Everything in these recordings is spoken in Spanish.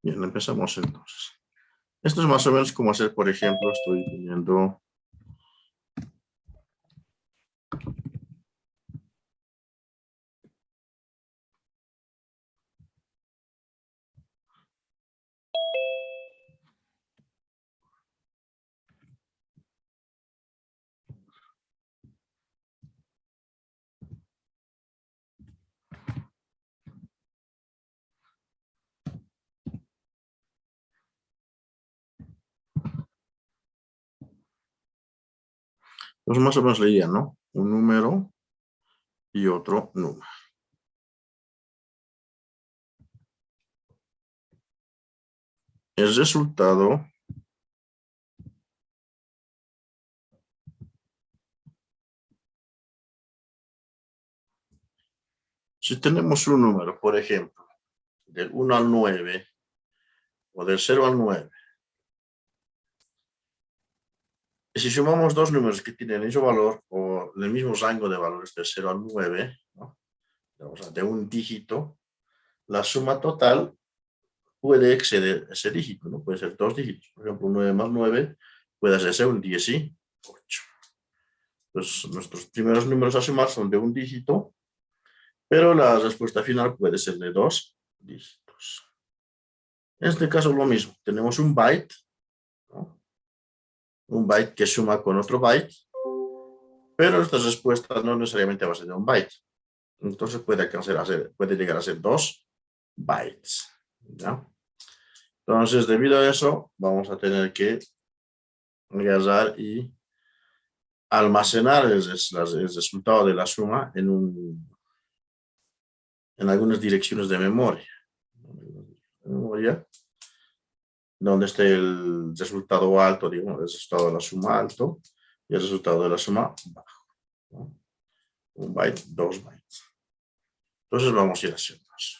Bien, empezamos entonces. Esto es más o menos como hacer, por ejemplo, estoy viendo pues más o menos leía, ¿no? Un número y otro número. El resultado si tenemos un número, por ejemplo, del 1 al 9 o del 0 al 9, y si sumamos dos números que tienen el mismo valor o el mismo rango de valores del 0 al 9, ¿no? O sea, de un dígito, la suma total puede exceder ese dígito, ¿no? Puede ser dos dígitos. Por ejemplo, 9 más 9 puede hacerse un 18. Pues nuestros primeros números a sumar son de un dígito, pero la respuesta final puede ser de dos dígitos. En este caso lo mismo, tenemos un byte, ¿no? Un byte que suma con otro byte, pero esta respuesta no necesariamente va a ser de un byte. Entonces puede llegar a ser 2 bytes, ¿ya? Entonces, debido a eso, vamos a tener que agarrar y almacenar el resultado de la suma en algunas direcciones de memoria. Donde esté el resultado alto, digamos, el resultado de la suma alto y el resultado de la suma bajo, ¿no? Un byte, 2 bytes. Entonces vamos a ir haciendo eso.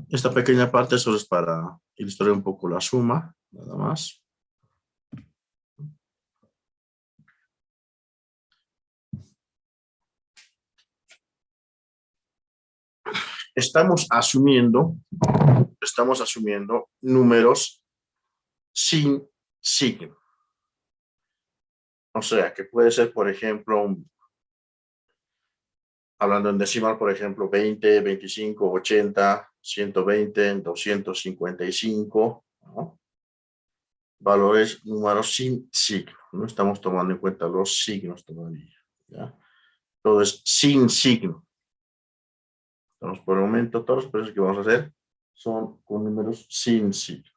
Esta pequeña parte solo es para ilustrar un poco la suma, nada más. Estamos asumiendo números sin signo. O sea, que puede ser, por ejemplo, hablando en decimal, por ejemplo, 20, 25, 80, 120, 255, ¿no? Valores, números sin signo. No estamos tomando en cuenta los signos todavía, ¿ya? Todo es sin signo. Entonces, por el momento, todos los precios que vamos a hacer son con números sin signo.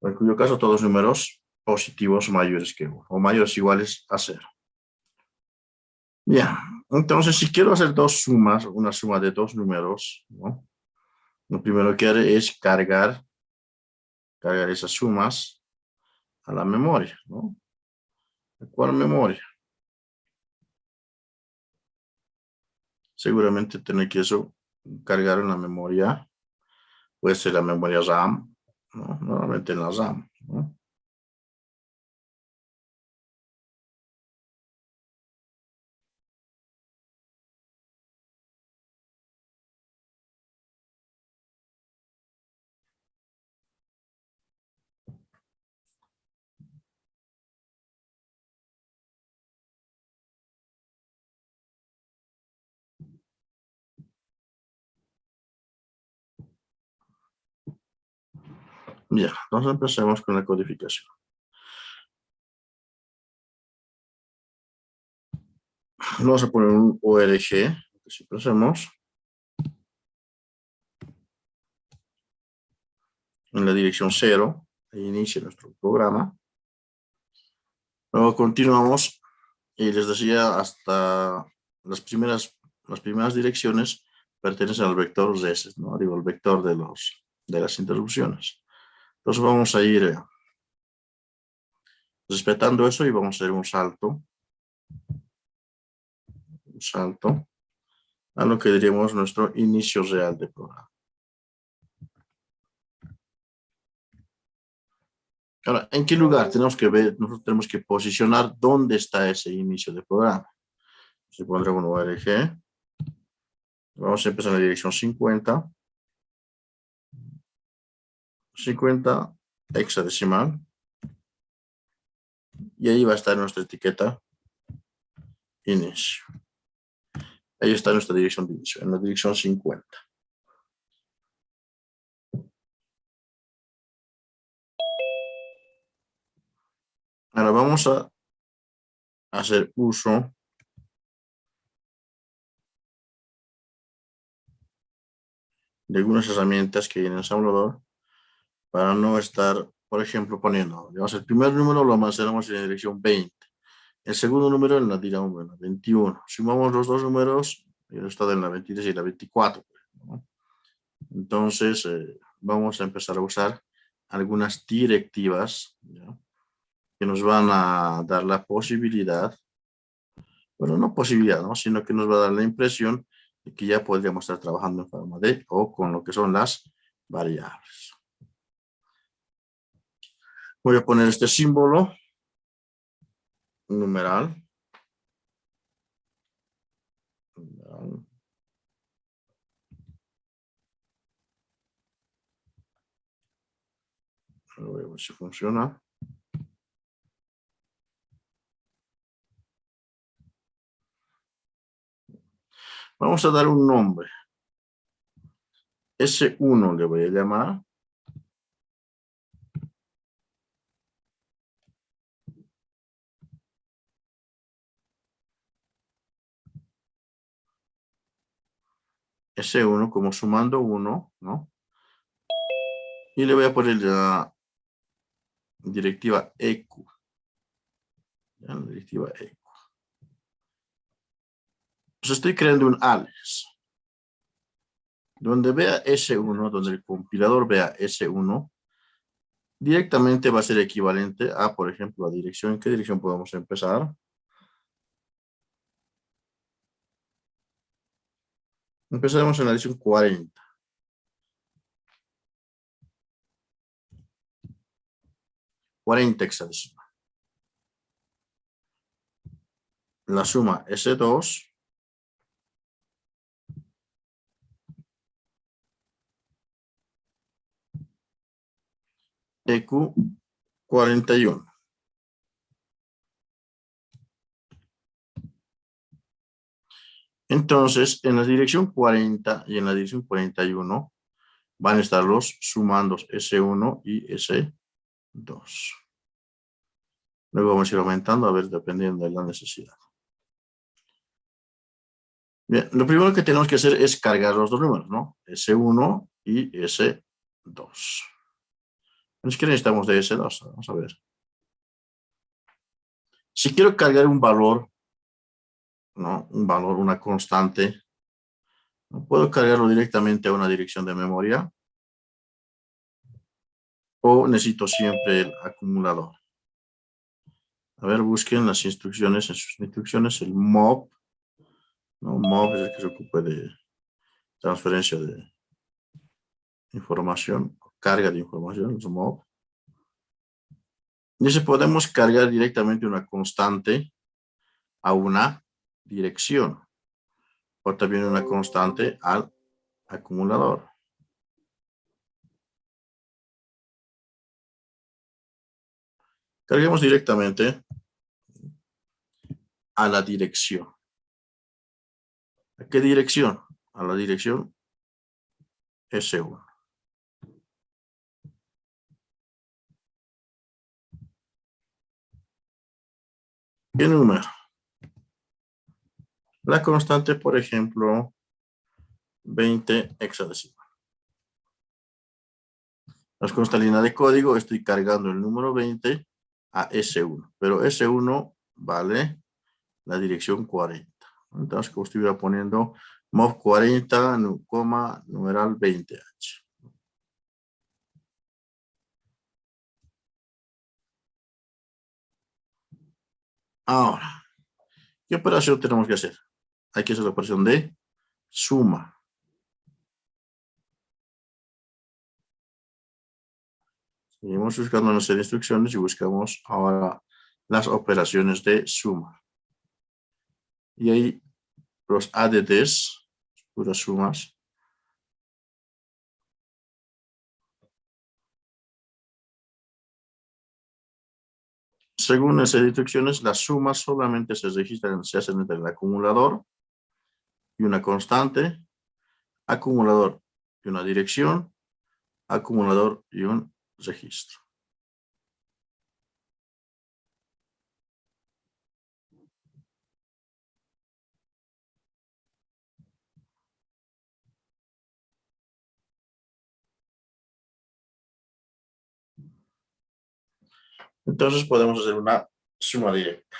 En cuyo caso, todos números positivos mayores que 1 o mayores o iguales a 0. Bien, entonces si quiero hacer dos sumas, una suma de dos números, ¿no? Lo primero que haré es cargar esas sumas a la memoria, ¿no? ¿A cuál memoria? Seguramente tener que eso cargar en la memoria, puede ser la memoria RAM, ¿no? Normalmente en la RAM, ¿no? Bien, entonces empecemos con la codificación. Vamos a poner un ORG, que siempre hacemos, en la dirección 0, ahí inicia nuestro programa. Luego continuamos y les decía hasta las primeras direcciones pertenecen al vector S, ¿no? Digo, el vector de las interrupciones. Entonces vamos a ir respetando eso y vamos a hacer un salto a lo que diríamos nuestro inicio real de programa. Ahora, ¿en qué lugar tenemos que ver? Nosotros tenemos que posicionar dónde está ese inicio de programa. Se pondrá un ORG. Vamos a empezar en la dirección 50. 50 hexadecimal. Y ahí va a estar nuestra etiqueta inicio. Ahí está nuestra dirección de inicio, en la dirección 50. Ahora vamos a hacer uso de algunas herramientas que hay en el ensamblador para no estar, por ejemplo, poniendo, digamos, el primer número lo almacenamos en la dirección 20, el segundo número en la dirección 21. Sumamos los dos números, el estado en la 23 y la 24. ¿No? Entonces, vamos a empezar a usar algunas directivas, ¿ya? Que nos van a dar la posibilidad, bueno, no posibilidad, ¿no? Sino que nos va a dar la impresión de que ya podríamos estar trabajando en forma de o con lo que son las variables. Voy a poner este símbolo numeral. Voy a ver si funciona. Vamos a dar un nombre. S1 le voy a llamar. S1 como sumando 1, ¿no? Y le voy a poner la directiva EQ. ¿Ya? La directiva EQ. Pues estoy creando un alias. Donde vea S1, donde el compilador vea S1, directamente va a ser equivalente a, por ejemplo, la dirección. ¿En qué dirección podemos empezar? Empezaremos en la dirección 40. 40 hexadecimal. La suma S2 EQ 41. Entonces, en la dirección 40 y en la dirección 41 van a estar los sumandos S1 y S2. Luego vamos a ir aumentando, a ver, dependiendo de la necesidad. Bien, lo primero que tenemos que hacer es cargar los dos números, ¿no? S1 y S2. Es que necesitamos de S2, vamos a ver. Si quiero cargar un valor, ¿no? Un valor, una constante, ¿no? Puedo cargarlo directamente a una dirección de memoria o necesito siempre el acumulador. A ver, busquen las instrucciones, en sus instrucciones, el MOV, ¿no? MOV es el que se ocupa de transferencia de información, carga de información, es MOV. Dice, podemos cargar directamente una constante a una dirección o también una constante al acumulador. Carguemos directamente a la dirección. ¿A qué dirección? A la dirección S1. ¿Qué número? La constante, por ejemplo, 20 hexadecimal. Las consta línea de código, estoy cargando el número 20 a S1, pero S1 vale la dirección 40. Entonces, como estuviera poniendo MOV 40, numeral 20H. Ahora, ¿qué operación tenemos que hacer? Hay que hacer la operación de suma. Seguimos buscando nuestras instrucciones y buscamos ahora las operaciones de suma. Y ahí los ADDs, puras sumas. Según esas instrucciones, las sumas solamente se registran, se hacen entre el acumulador y una constante, acumulador y una dirección, acumulador y un registro. Entonces podemos hacer una suma directa.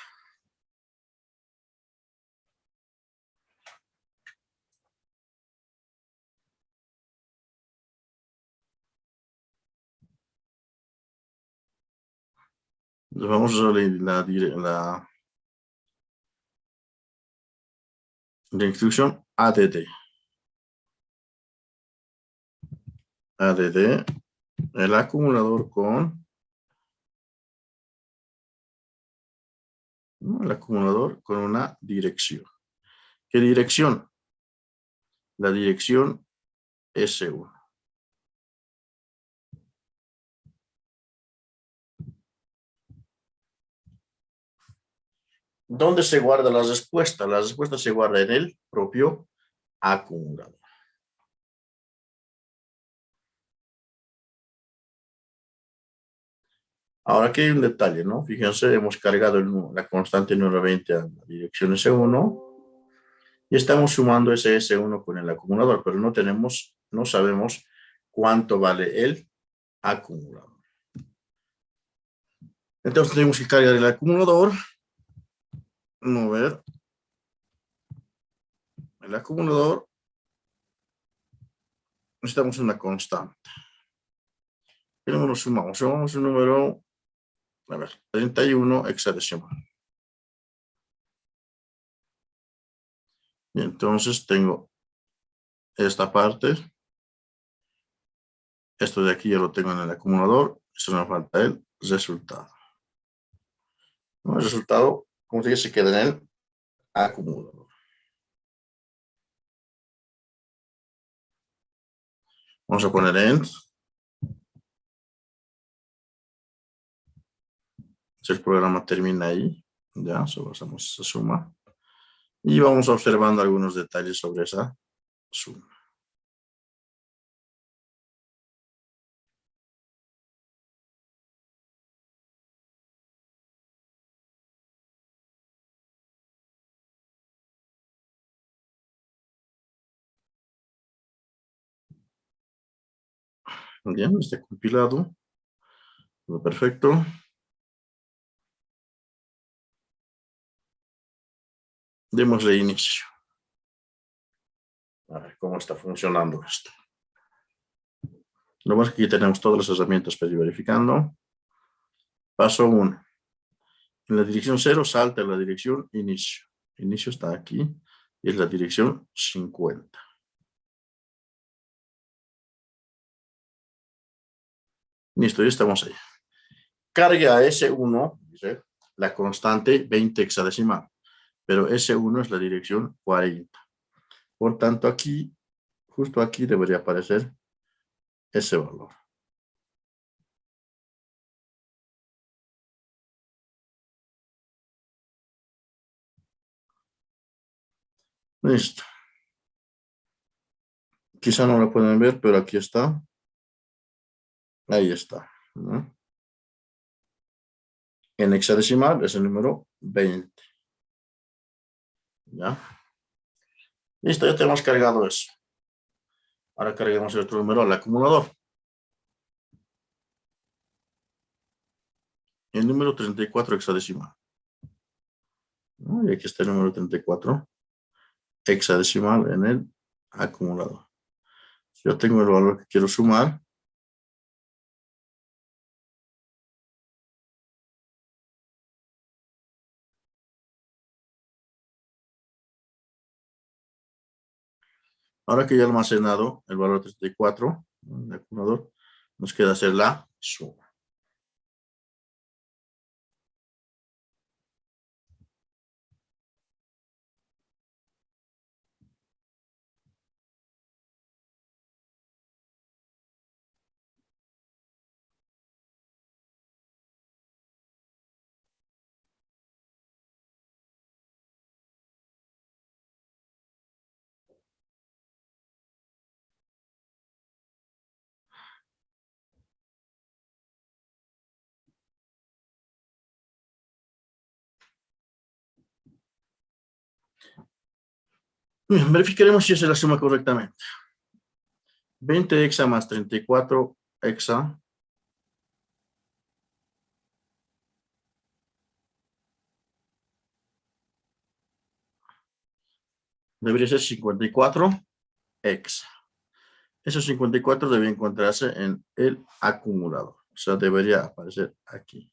Entonces vamos a usar la instrucción ADD. ADD, el acumulador ¿no? El acumulador con una dirección. ¿Qué dirección? La dirección S1. ¿Dónde se guarda la respuesta? La respuesta se guarda en el propio acumulador. Ahora aquí hay un detalle, ¿no? Fíjense, hemos cargado la constante número 20 a la dirección S1 y estamos sumando ese S1 con el acumulador, pero no sabemos cuánto vale el acumulador. Entonces tenemos que cargar el acumulador, mover el acumulador, necesitamos una constante. ¿Qué número sumamos? Sumamos un número, a ver, 31 hexadecimal. Y entonces tengo esta parte, esto de aquí ya lo tengo en el acumulador, eso me falta el resultado. ¿No? El resultado, como se dice, se queda en el acumulador. Vamos a poner end. Si el programa termina ahí, ya, solo hacemos esa suma. Y vamos observando algunos detalles sobre esa suma. Bien, está compilado. Todo perfecto. Démosle inicio. A ver cómo está funcionando esto. Lo más que aquí tenemos todas las herramientas para ir verificando. Paso 1. En la dirección 0 salta la dirección inicio. Inicio está aquí y es la dirección 50. Listo, ya estamos ahí. Cargue a S1, dice, la constante 20 hexadecimal, pero S1 es la dirección 40. Por tanto, aquí, justo aquí debería aparecer ese valor. Listo. Quizá no lo pueden ver, pero aquí está. Ahí está. ¿No? En hexadecimal es el número 20. ¿Ya? Listo, ya tenemos cargado eso. Ahora carguemos el otro número al acumulador. El número 34 hexadecimal. ¿No? Y aquí está el número 34 hexadecimal en el acumulador. Yo tengo el valor que quiero sumar. Ahora que ya he almacenado el valor 34 en el acumulador, nos queda hacer la suma. Bien, verificaremos si se la suma correctamente. 20 hexa más 34 hexa debería ser 54 hexa. Esos 54 debe encontrarse en el acumulador. O sea, debería aparecer aquí.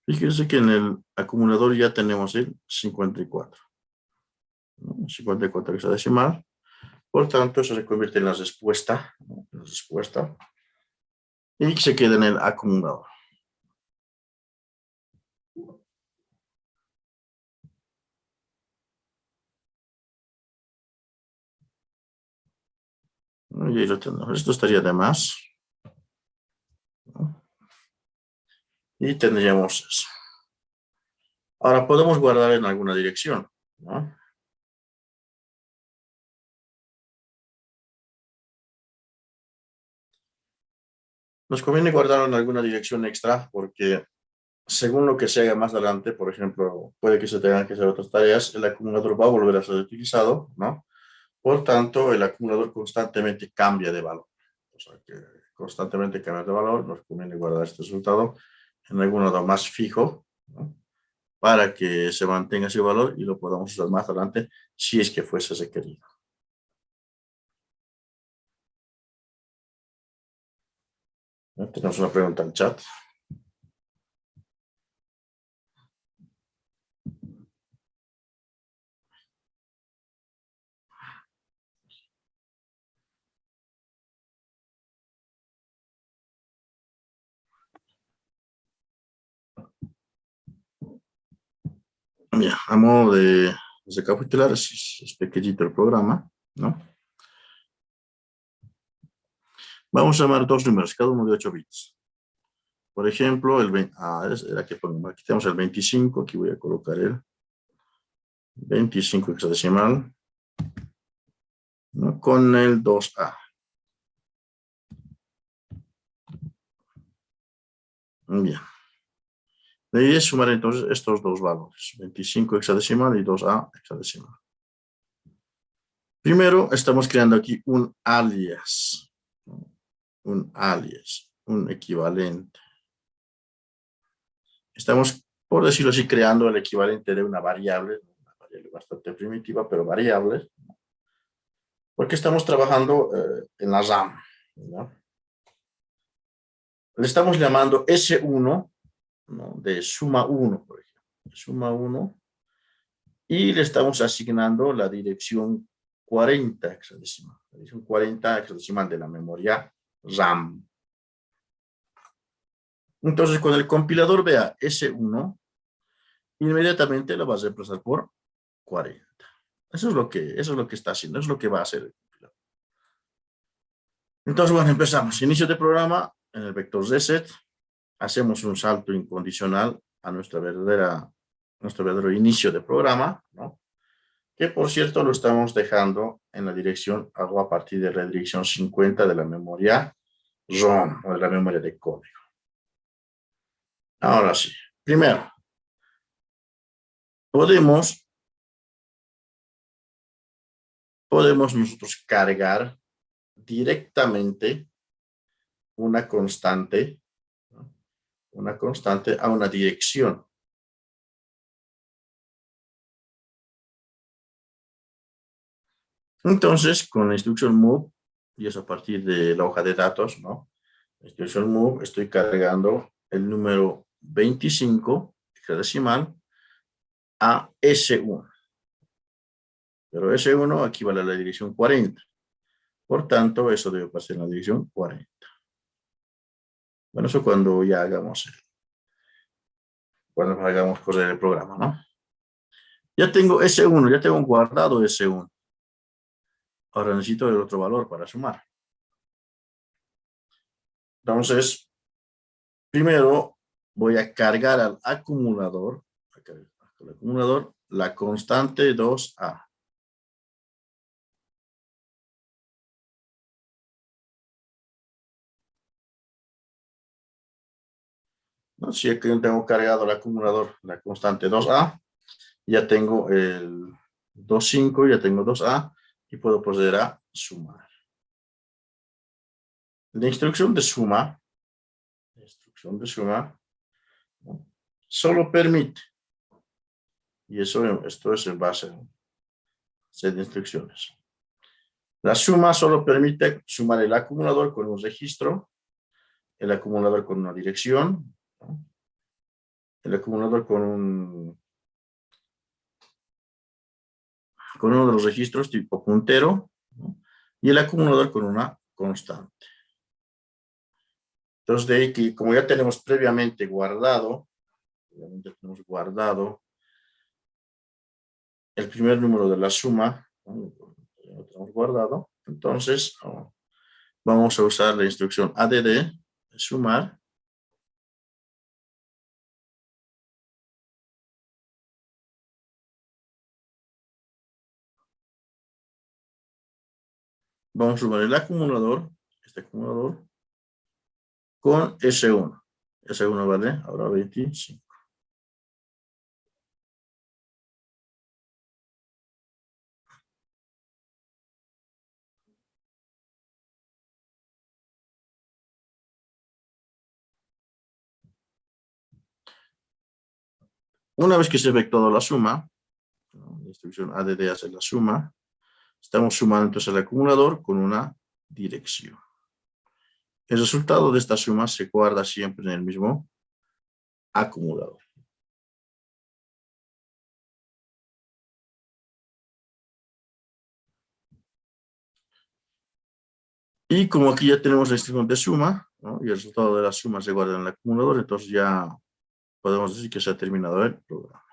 Fíjense que en el acumulador ya tenemos el 54. ¿No? 54 hexadecimal. Por tanto, eso se convierte en la respuesta. ¿No? La respuesta. Y se queda en el acumulador. ¿No? Y ahí lo tenemos. Esto estaría de más. ¿No? Y tendríamos eso. Ahora podemos guardar en alguna dirección. ¿No? Nos conviene guardarlo en alguna dirección extra porque según lo que se haga más adelante, por ejemplo, puede que se tengan que hacer otras tareas, el acumulador va a volver a ser utilizado, ¿no? Por tanto, el acumulador constantemente cambia de valor. O sea que constantemente cambia de valor, nos conviene guardar este resultado en algún lado más fijo, ¿no? Para que se mantenga ese valor y lo podamos usar más adelante si es que fuese requerido. ¿No? Tenemos una pregunta en el chat. Bien, a modo de recapitular, es pequeñito el programa, ¿no? Vamos a llamar dos números, cada uno de 8 bits. Por ejemplo, el 20, era que ponemos, aquí tenemos el 25, aquí voy a colocar el 25 hexadecimal, ¿no? Con el 2A. Bien. De ahí es sumar entonces estos dos valores, 25 hexadecimal y 2A hexadecimal. Primero estamos creando aquí un alias, ¿no? Un alias, un equivalente. Estamos, por decirlo así, creando el equivalente de una variable bastante primitiva, pero variable, porque estamos trabajando en la RAM, ¿no? Le estamos llamando S1, ¿no? De suma 1, por ejemplo, suma 1, y le estamos asignando la dirección 40 hexadecimal, la dirección 40 hexadecimal de la memoria RAM. Entonces, cuando el compilador vea S1, inmediatamente lo va a reemplazar por 40. Eso es lo que está haciendo, eso es lo que va a hacer el compilador. Entonces, bueno, empezamos. Inicio de programa, en el vector reset, hacemos un salto incondicional a nuestro verdadero inicio de programa, ¿no? Que por cierto lo estamos dejando en la dirección, hago a partir de la dirección 50 de la memoria ROM, o de la memoria de código. Ahora sí, primero, podemos nosotros cargar directamente una constante, ¿no? Una constante a una dirección. Entonces, con la instrucción move, y es a partir de la hoja de datos, ¿no? La instrucción move, estoy cargando el número 25 hexadecimal a S1. Pero S1 equivale a la dirección 40. Por tanto, eso debe pasar en la dirección 40. Bueno, eso cuando ya cuando hagamos correr el programa, ¿no? Ya tengo S1, ya tengo guardado S1. Ahora necesito el otro valor para sumar. Entonces, primero voy a cargar al acumulador, la constante 2A. ¿No? Si aquí tengo cargado el acumulador, la constante 2A, ya tengo el 2,5, ya tengo 2A y puedo proceder a sumar. La instrucción de suma, ¿no? Solo permite, y esto es en base a set de instrucciones. La suma solo permite sumar el acumulador con un registro, el acumulador con una dirección, ¿no? El acumulador con uno de los registros tipo puntero, ¿no? Y el acumulador con una constante. Entonces, de ahí que como ya tenemos previamente guardado el primer número de la suma, ¿no? Lo tenemos guardado, entonces vamos a usar la instrucción add, de sumar, vamos a sumar el acumulador, este acumulador, con S1. S1 vale ahora 25. Una vez que se ha efectuado la suma, ¿no? La instrucción add hace la suma, estamos sumando entonces el acumulador con una dirección. El resultado de esta suma se guarda siempre en el mismo acumulador. Y como aquí ya tenemos la instrucción de suma, ¿no? Y el resultado de la suma se guarda en el acumulador, entonces ya podemos decir que se ha terminado el programa.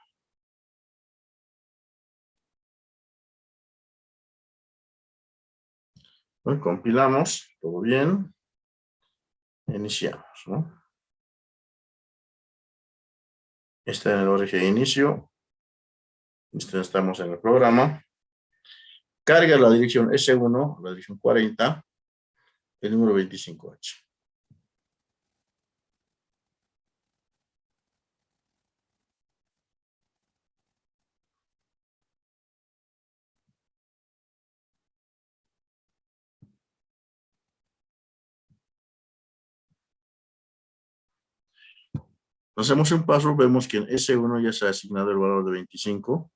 Bueno, compilamos, todo bien. Iniciamos, ¿no? Está en el origen de inicio. Estamos en el programa. Carga la dirección S1, la dirección 40, el número 25H. Hacemos un paso, vemos que en S1 ya se ha asignado el valor de 25.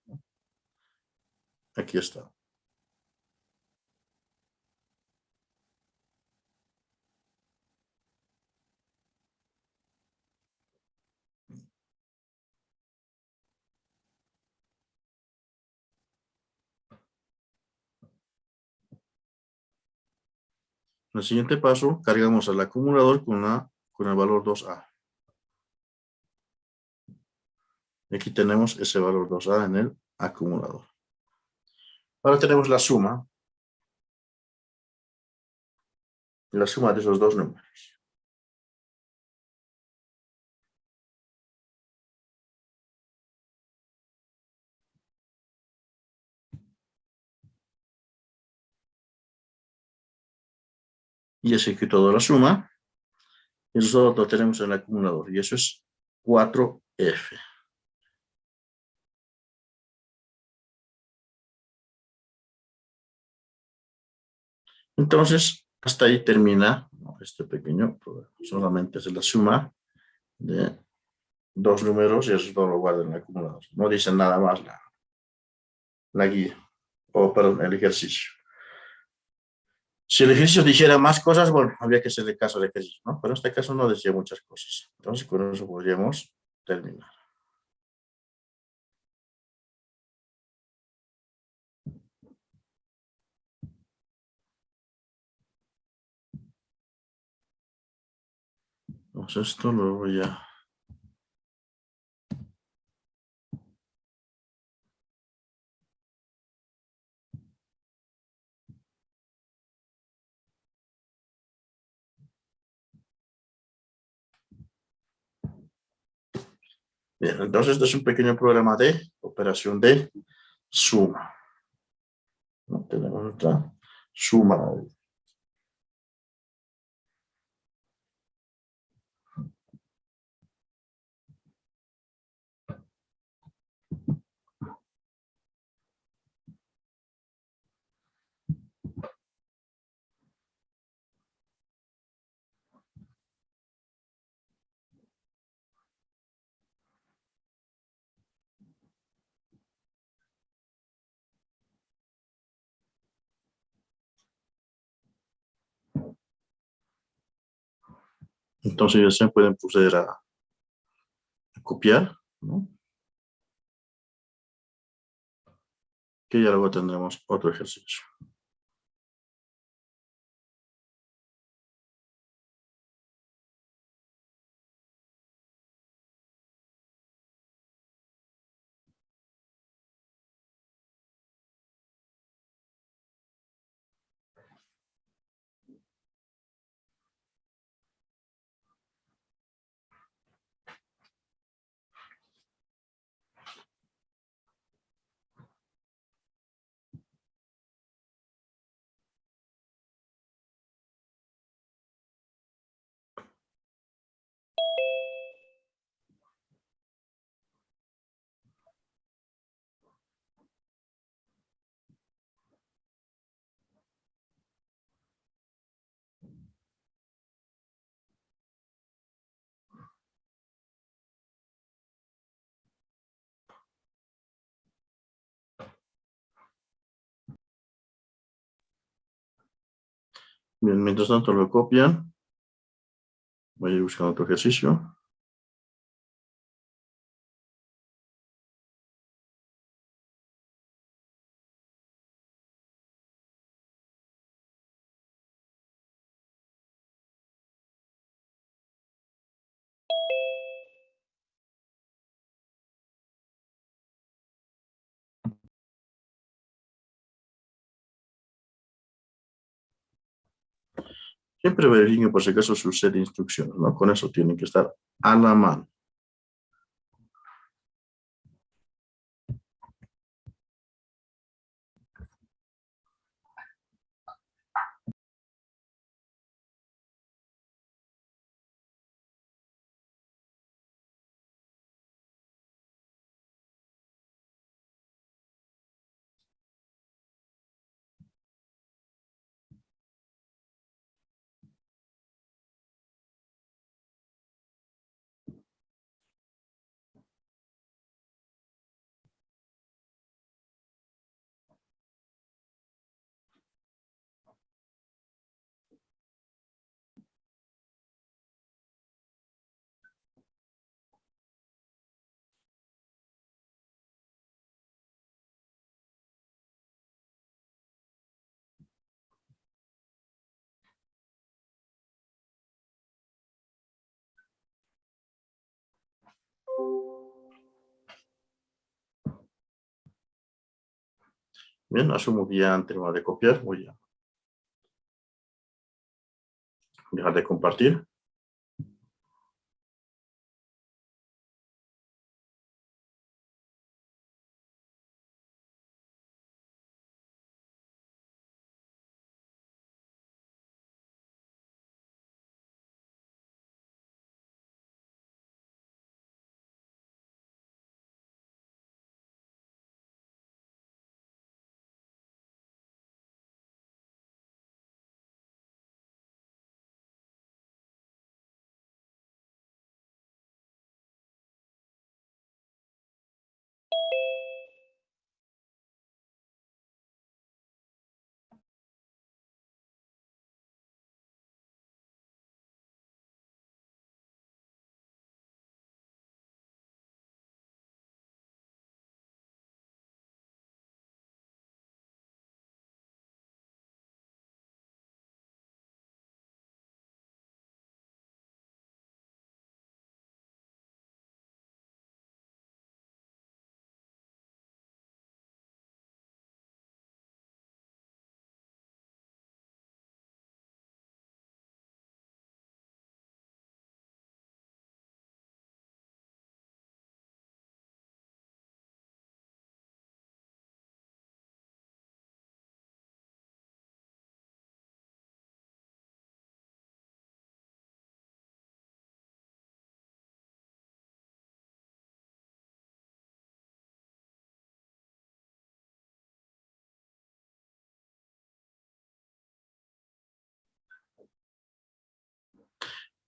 Aquí está. En el siguiente paso, cargamos al acumulador con el valor 2A. Aquí tenemos ese valor 2A en el acumulador. Ahora tenemos la suma de esos dos números. Y ejecutado la suma, y eso lo tenemos en el acumulador, y eso es 4F. Entonces, hasta ahí termina, ¿no?, este pequeño programa. Solamente es la suma de dos números y eso todo lo guarda en el acumulador. No dice nada más la guía, o perdón, el ejercicio. Si el ejercicio dijera más cosas, bueno, habría que hacerle caso al ejercicio, ¿no? Pero en este caso no decía muchas cosas. Entonces, con eso podríamos terminar. Entonces, esto lo voy a... Bien, entonces este es un pequeño programa de operación de suma. ¿No? Tenemos nuestra suma. Entonces ya se pueden proceder a copiar, ¿no? Que ya luego tendremos otro ejercicio. Bien, mientras tanto lo copian, voy a ir buscando otro ejercicio. Siempre verifiquen por si acaso su set de instrucciones, ¿no? Con eso tienen que estar a la mano. Bien, asumo que ya han terminado de copiar. Voy a dejar de compartir.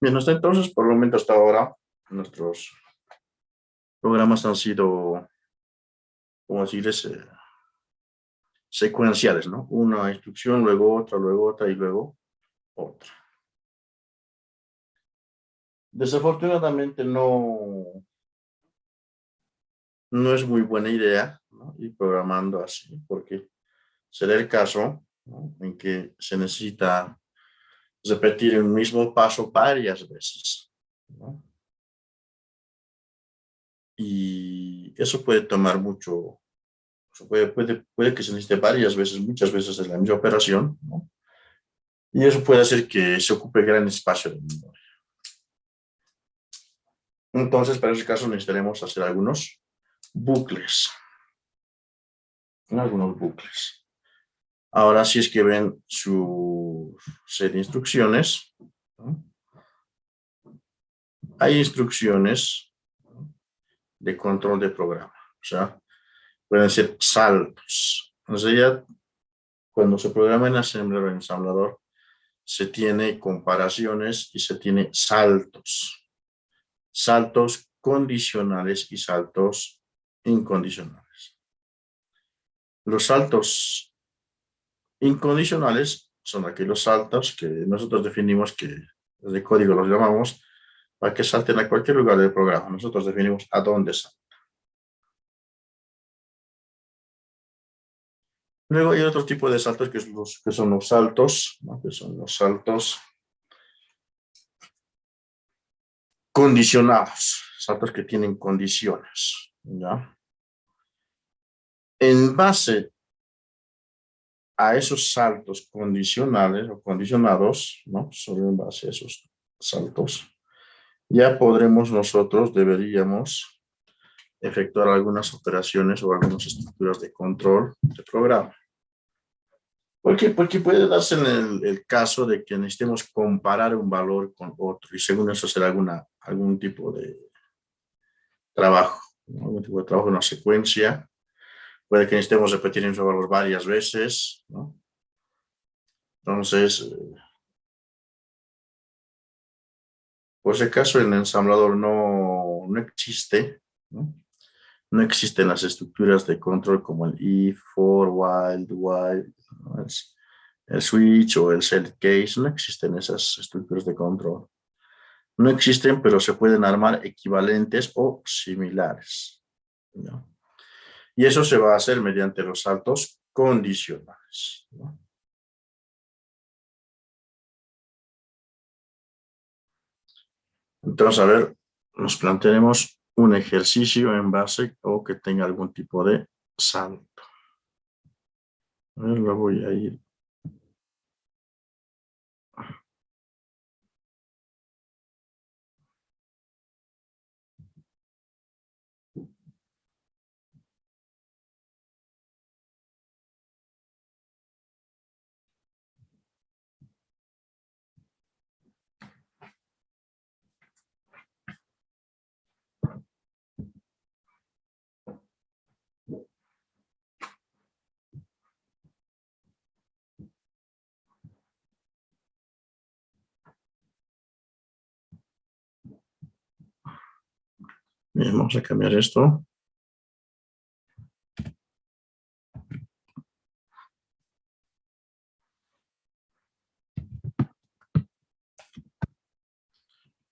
Bien, hasta entonces, por el momento hasta ahora, nuestros programas han sido, como decirles, secuenciales, ¿no? Una instrucción, luego otra y luego otra. Desafortunadamente no es muy buena idea, ¿no?, ir programando así, porque será el caso, ¿no?, en que se necesita repetir el mismo paso varias veces, ¿no? Y eso puede tomar mucho, puede que se necesite varias veces, muchas veces en la misma operación, ¿no? Y eso puede hacer que se ocupe gran espacio de memoria. Entonces, para ese caso necesitaremos hacer bucles, algunos bucles. Ahora, si es que ven su set de instrucciones, ¿no?, hay instrucciones de control de programa. O sea, pueden ser saltos. En realidad, cuando se programa en Assembler o en ensamblador, se tiene comparaciones y se tiene saltos. Saltos condicionales y saltos incondicionales. Los saltos incondicionales son aquellos saltos que nosotros definimos, que de código los llamamos, para que salten a cualquier lugar del programa. Nosotros definimos a dónde saltan. Luego hay otro tipo de saltos que son los saltos, ¿no?, que son los saltos condicionados, saltos que tienen condiciones, ¿ya? En base a esos saltos condicionales o condicionados, ¿no?, solo en base a esos saltos, ya deberíamos efectuar algunas operaciones o algunas estructuras de control de programa. ¿Por qué? Porque puede darse en el caso de que necesitemos comparar un valor con otro y según eso hacer algún tipo de trabajo, ¿no?, algún tipo de trabajo, una secuencia. Puede que necesitemos repetir ese valor varias veces, ¿no? Entonces, por ese caso, en el ensamblador no existe, ¿no? No existen las estructuras de control como el if, for, while, do while, ¿no?, el switch o el set case. No existen esas estructuras de control. No existen, pero se pueden armar equivalentes o similares, ¿no? Y eso se va a hacer mediante los saltos condicionales, ¿no? Entonces, a ver, nos plantearemos un ejercicio en base o que tenga algún tipo de salto. A ver, lo voy a ir. Bien, vamos a cambiar esto.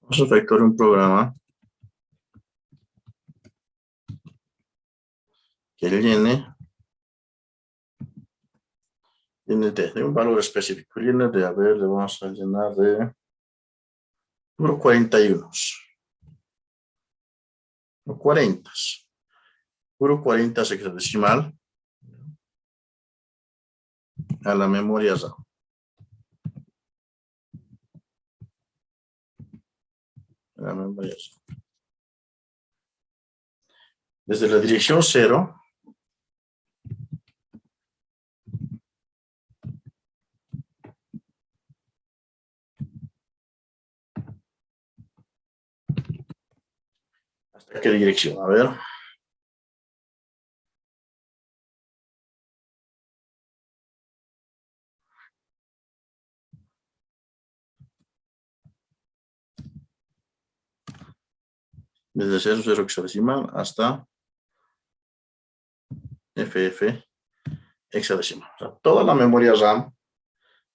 Vamos a efectuar un programa que llene de un valor específico. A ver, le vamos a llenar de puro 41. O 40. Puro 40 hexadecimal a la memoria RAM. A la memoria RAM. Desde la dirección 0, ¿hasta qué dirección? A ver. Desde 00 hexadecimal hasta FF hexadecimal. O sea, toda la memoria RAM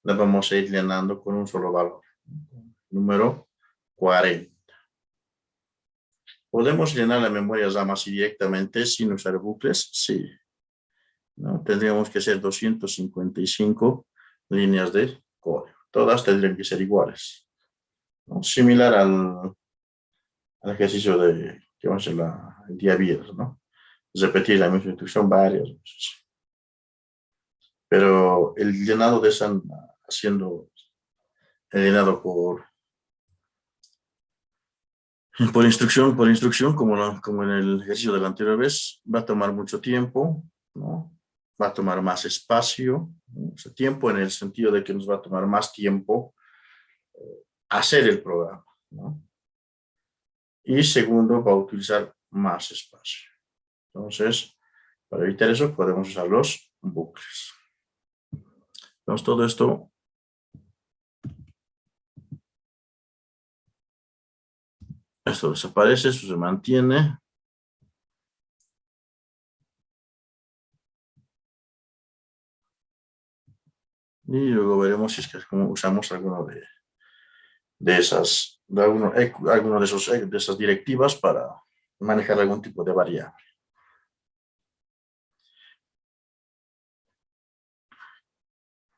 la vamos a ir llenando con un solo valor. Número 40. ¿Podemos llenar la memoria RAM así directamente sin usar bucles? Sí. ¿No? Tendríamos que ser 255 líneas de código. Todas tendrían que ser iguales, ¿no? Similar al ejercicio que vamos a hacer el día viernes, ¿no? Repetir la misma instrucción varias veces. Pero el llenado de esa, haciendo el llenado por instrucción, como en el ejercicio de la anterior vez, va a tomar mucho tiempo, ¿no? Va a tomar más espacio, ¿no? O sea, tiempo en el sentido de que nos va a tomar más tiempo hacer el programa, ¿no? Y segundo, va a utilizar más espacio. Entonces, para evitar eso, podemos usar los bucles. Entonces, todo esto desaparece, eso se mantiene. Y luego veremos si es que usamos alguno alguno de esas directivas para manejar algún tipo de variable.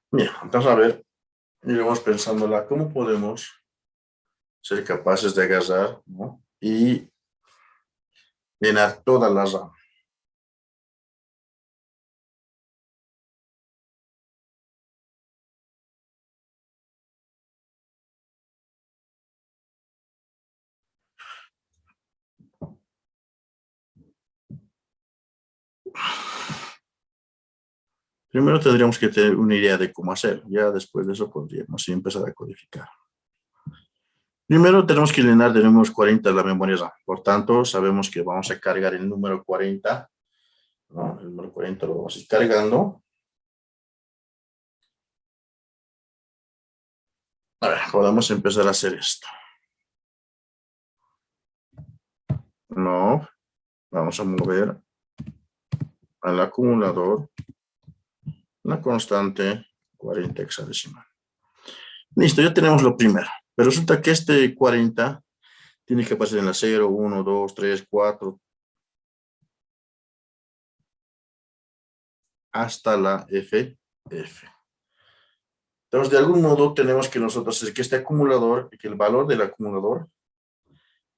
Bien, entonces a ver, iremos pensándola, ¿cómo podemos ser capaces de agarrar, ¿no? Y llenar toda la RAM? Primero tendríamos que tener una idea de cómo hacer, ya después de eso podríamos empezar a codificar. Primero tenemos que llenar de números 40 la memoria RAM, por tanto sabemos que vamos a cargar el número 40, ¿no? El número 40 lo vamos a ir cargando. A ver, podemos empezar a hacer esto. No, vamos a mover al acumulador la constante 40 hexadecimal. Listo, ya tenemos lo primero. Pero resulta que este 40 tiene que aparecer en la 0, 1, 2, 3, 4, hasta la FF. Entonces, de algún modo tenemos que nosotros hacer que este acumulador, que el valor del acumulador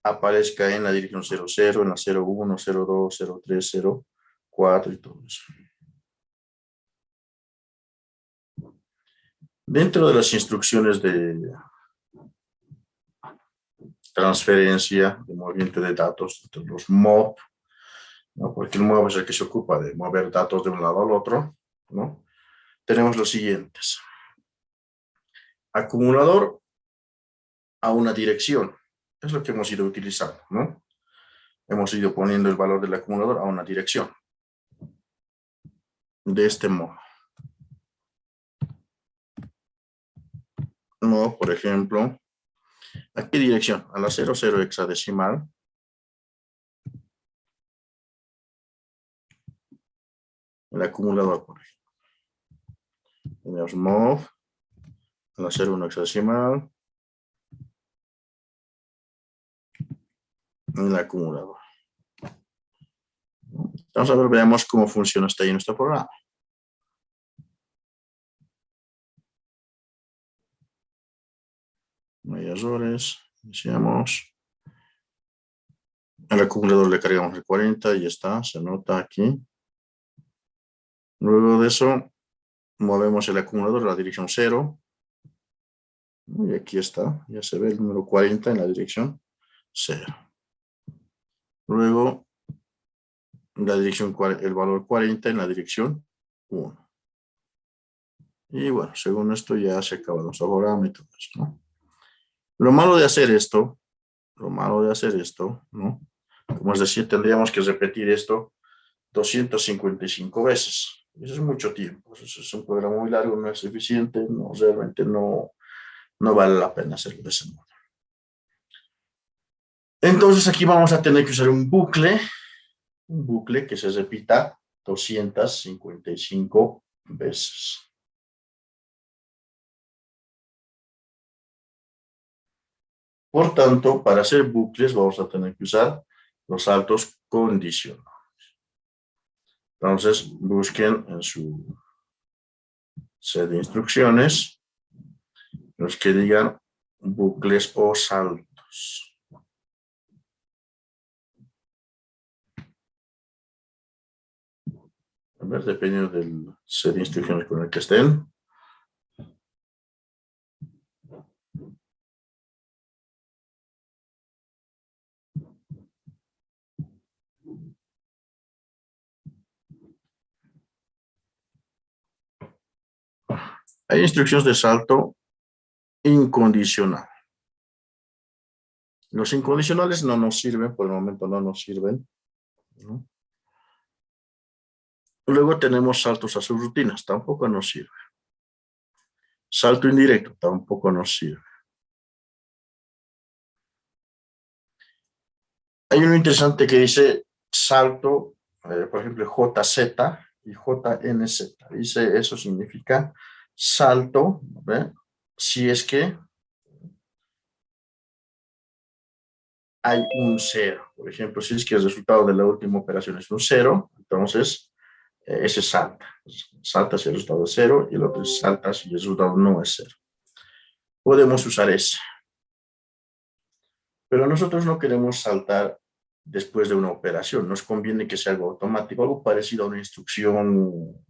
aparezca en la dirección 00, en la 01, 02, 03, 04 y todo eso. Dentro de las instrucciones de transferencia, de movimiento de datos, los MOV, ¿no? Porque el MOV es el que se ocupa de mover datos de un lado al otro, ¿no? Tenemos los siguientes. Acumulador a una dirección. Es lo que hemos ido utilizando, ¿no? Hemos ido poniendo el valor del acumulador a una dirección. De este modo. No, por ejemplo, ¿a qué dirección? A la 00 hexadecimal. El acumulador, por ejemplo. Tenemos MOV a la 01 hexadecimal. El acumulador. Vamos a ver, veamos cómo funciona hasta ahí nuestro programa. No hay errores. Iniciamos. Al acumulador le cargamos el 40 y ya está, se nota aquí. Luego de eso, movemos el acumulador a la dirección 0. Y aquí está, ya se ve el número 40 en la dirección 0. Luego, el valor 40 en la dirección 1. Y bueno, según esto ya se acaba nuestro programa y todo esto, ¿no? Lo malo de hacer esto, ¿no? Como es decir, tendríamos que repetir esto 255 veces. Eso es mucho tiempo. Eso es un programa muy largo, no es eficiente, no, realmente no vale la pena hacerlo de ese modo. Entonces aquí vamos a tener que usar un bucle que se repita 255 veces. Por tanto, para hacer bucles vamos a tener que usar los saltos condicionales. Entonces, busquen en su set de instrucciones los que digan bucles o saltos. A ver, dependiendo del set de instrucciones con el que estén. Hay instrucciones de salto incondicional. Los incondicionales no nos sirven, por el momento no nos sirven, ¿no? Luego tenemos saltos a subrutinas, tampoco nos sirve. Salto indirecto, tampoco nos sirve. Hay uno interesante que dice salto, por ejemplo, JZ y JNZ. Dice, eso significa salto, ¿ve? Si es que hay un cero. Por ejemplo, si es que el resultado de la última operación es un cero, entonces ese salta. Salta si el resultado es cero y el otro salta si el resultado no es cero. Podemos usar ese. Pero nosotros no queremos saltar después de una operación. Nos conviene que sea algo automático, algo parecido a una instrucción,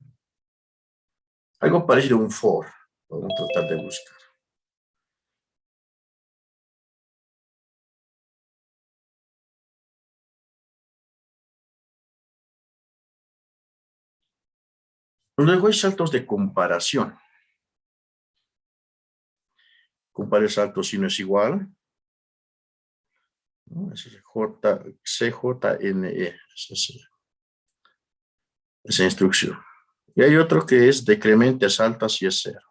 algo parecido a un for. Podemos tratar de buscar. Luego hay saltos de comparación. Compare salto si no es igual. ¿No? Ese es CJNE. Esa instrucción. Y hay otro que es decremente salta si es cero.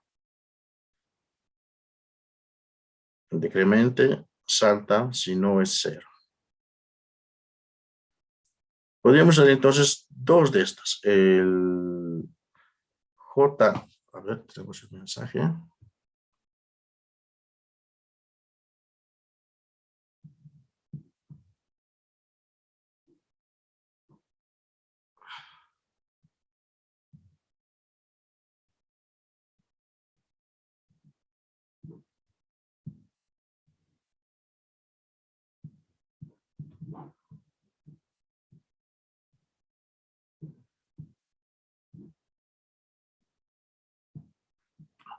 Decremente salta si no es cero. Podríamos hacer entonces dos de estas. El J, a ver, tenemos el mensaje.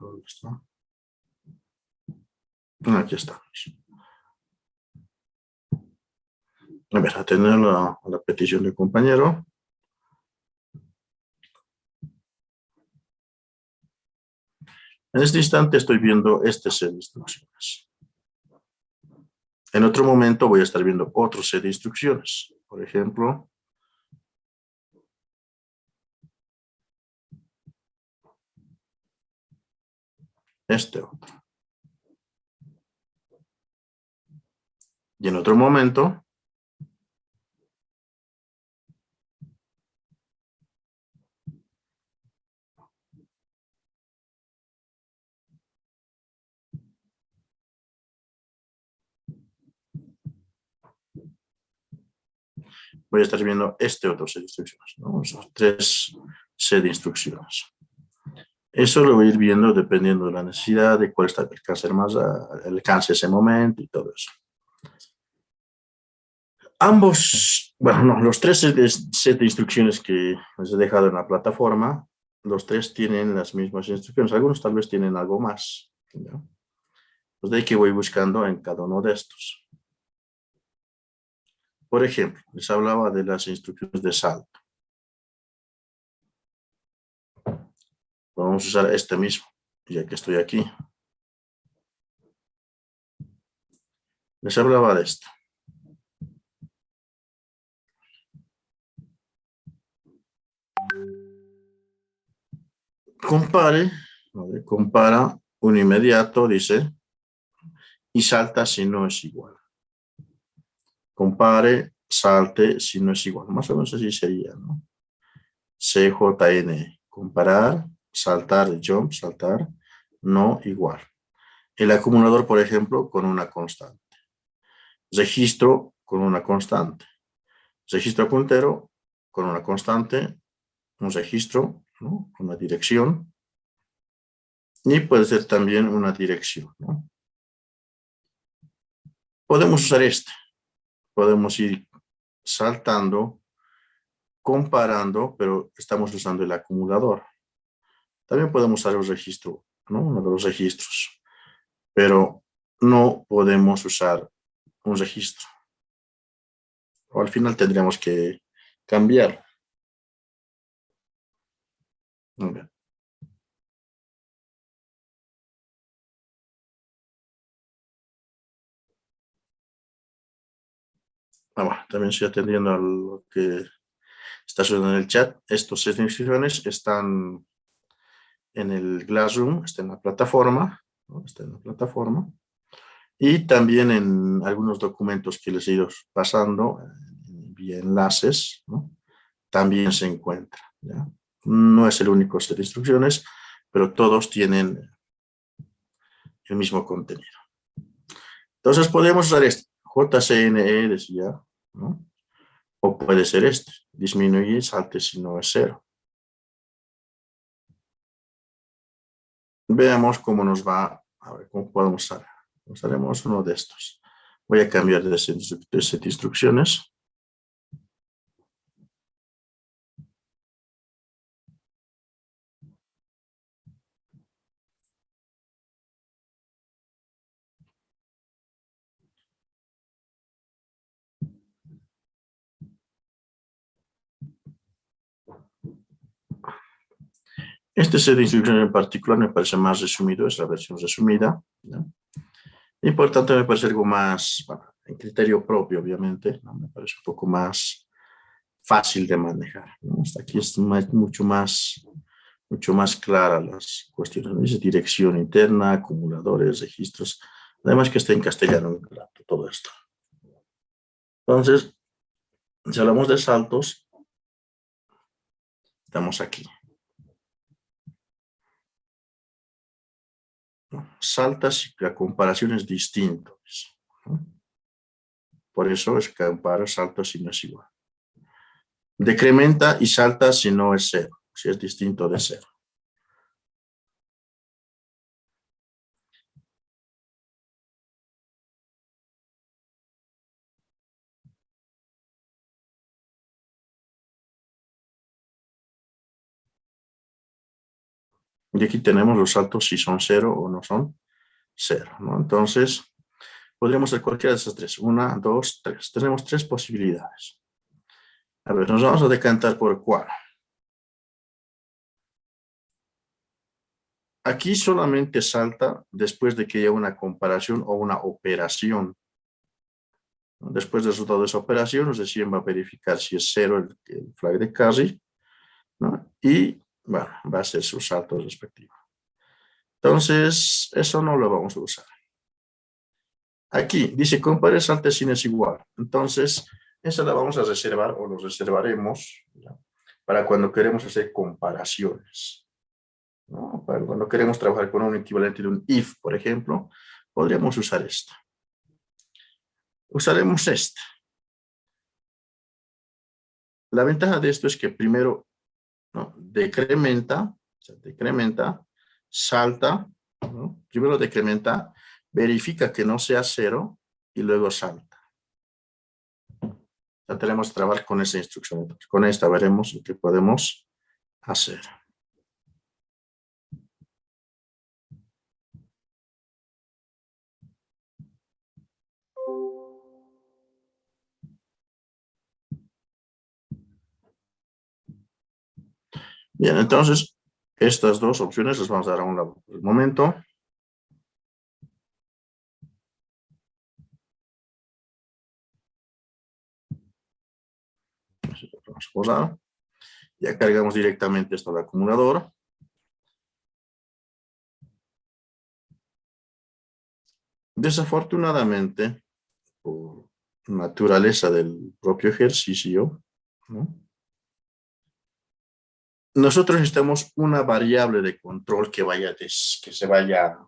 ¿Dónde está? Aquí está. A ver, atender a la petición del compañero. En este instante estoy viendo este set de instrucciones. En otro momento voy a estar viendo otro set de instrucciones. Por ejemplo, este otro. Y en otro momento voy a estar viendo este otro set de instrucciones, ¿no? Esos tres set de instrucciones. Eso lo voy a ir viendo dependiendo de la necesidad, de cuál está el alcance más, el alcance ese momento y todo eso. Ambos, bueno, no, los tres set de instrucciones que les he dejado en la plataforma, los tres tienen las mismas instrucciones. Algunos tal vez tienen algo más, ¿no? Pues de ahí que voy buscando en cada uno de estos. Por ejemplo, les hablaba de las instrucciones de salto. Vamos a usar este mismo, ya que estoy aquí. Les hablaba de esto. Compare, ¿vale? Compara un inmediato, dice, y salta si no es igual. compare, salte, si no es igual. Más o menos así sería, ¿no? CJN, comparar, saltar, jump, saltar, no igual. El acumulador, por ejemplo, con una constante. Registro con una constante. Registro puntero con una constante. Un registro, ¿no? Con una dirección. Y puede ser también una dirección, ¿no? Podemos usar este. Podemos ir saltando, comparando, pero estamos usando el acumulador. También podemos usar el registro, ¿no? Uno de los registros. Pero no podemos usar un registro. O al final tendríamos que cambiar. Okay. Bueno, también estoy atendiendo a lo que está sucediendo en el chat. Estas 6 inscripciones están en el Classroom, está en la plataforma, ¿no? Está en la plataforma. Y también en algunos documentos que les he ido pasando, vía enlaces, ¿no? También se encuentra, ¿ya? No es el único set de instrucciones, pero todos tienen el mismo contenido. Entonces podemos usar este, JCNE decía, ¿no? O puede ser este, disminuir, salte si no es 0. Veamos cómo nos va, a ver cómo podemos usar. Usaremos uno de estos. Voy a cambiar de set de instrucciones. Este set de instrucciones en particular me parece más resumido, es la versión resumida, ¿no? Y por tanto me parece algo más, bueno, en criterio propio, obviamente, ¿no? Me parece un poco más fácil de manejar, ¿no? Hasta aquí es mucho más clara las cuestiones, ¿no? Dice dirección interna, acumuladores, registros, además que está en castellano un rato, todo esto. Entonces, si hablamos de saltos, estamos aquí. ¿No? Saltas y la comparación es distinta, ¿no? Por eso es que compara salto si no es igual. Decrementa y salta si no es 0, si es distinto de 0. Y aquí tenemos los saltos si son 0 o no son 0, ¿no? Entonces, podríamos hacer cualquiera de esas tres. 1, 2, 3. Tenemos 3 posibilidades. A ver, nos vamos a decantar por cuál. Aquí solamente salta después de que haya una comparación o una operación. Después del resultado de esa operación, recién va a verificar si es 0 el flag de carry, ¿no? Y, bueno, va a ser sus saltos respectivos. Entonces, eso no lo vamos a usar. Aquí dice compare salte sin es igual. Entonces, esa la vamos a reservar o lo reservaremos, ¿ya? Para cuando queremos hacer comparaciones, ¿no? Para cuando queremos trabajar con un equivalente de un if, por ejemplo, podríamos usar esto. Usaremos este. La ventaja de esto es que primero, ¿no? decrementa, salta, ¿no? Primero decrementa, verifica que no sea 0 y luego salta. Ya tenemos que trabajar con esa instrucción. Entonces, con esta veremos lo que podemos hacer. Bien, entonces, estas dos opciones las vamos a dar a un lado por el momento. Vamos a pausar. Ya cargamos directamente esto al acumulador. Desafortunadamente, por naturaleza del propio ejercicio, ¿no? Nosotros necesitamos una variable de control que que se vaya,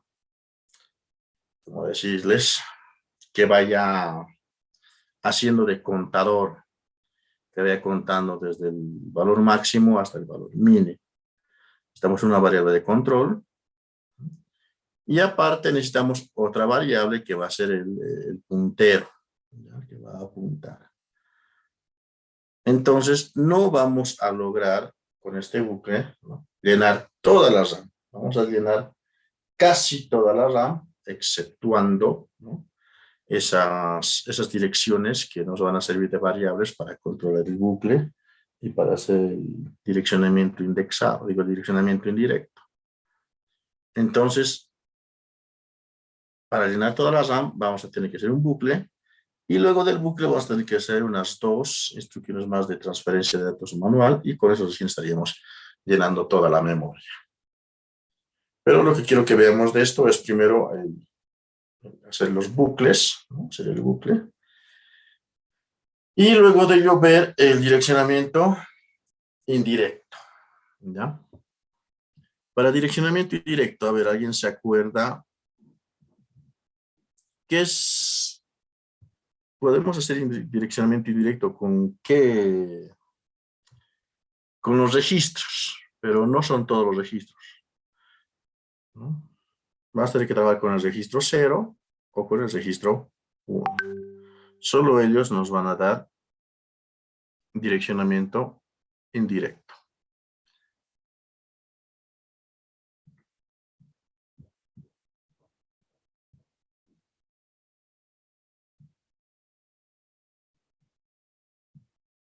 ¿cómo decirles? Que vaya haciendo de contador, que vaya contando desde el valor máximo hasta el valor mínimo. Necesitamos una variable de control y aparte necesitamos otra variable que va a ser el puntero, ¿ya? Que va a apuntar. Entonces, no vamos a lograr con este bucle, ¿no?, llenar toda la RAM. Vamos a llenar casi toda la RAM, exceptuando, ¿no?, esas direcciones que nos van a servir de variables para controlar el bucle y para hacer el direccionamiento indexado, digo, el direccionamiento indirecto. Entonces, para llenar toda la RAM, vamos a tener que hacer un bucle y luego del bucle vamos a tener que hacer unas 2 instrucciones más de transferencia de datos manual y con eso recién estaríamos llenando toda la memoria. Pero lo que quiero que veamos de esto es primero hacer los bucles, ¿no?, hacer el bucle. Y luego de ello ver el direccionamiento indirecto, ¿ya? Para direccionamiento indirecto, a ver, ¿alguien se acuerda qué es? Podemos hacer direccionamiento indirecto con qué, con los registros, pero no son todos los registros, ¿no? Vas a tener que trabajar con el registro 0 o con el registro 1. Solo ellos nos van a dar direccionamiento indirecto.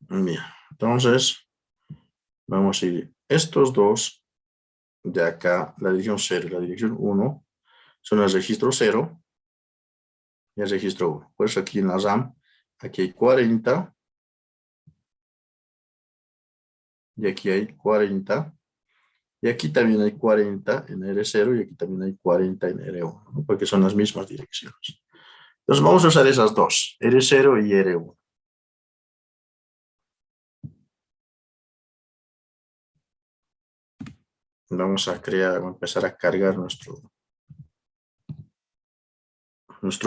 Bien, entonces vamos a ir estos dos de acá, la dirección 0 y la dirección 1, son el registro 0 y el registro 1. Pues aquí en la RAM, aquí hay 40 y aquí hay 40. Y aquí también hay 40 en R0 y aquí también hay 40 en R1, ¿no?, porque son las mismas direcciones. Entonces vamos a usar esas dos, R0 y R1. Vamos a crear, vamos a empezar a cargar nuestro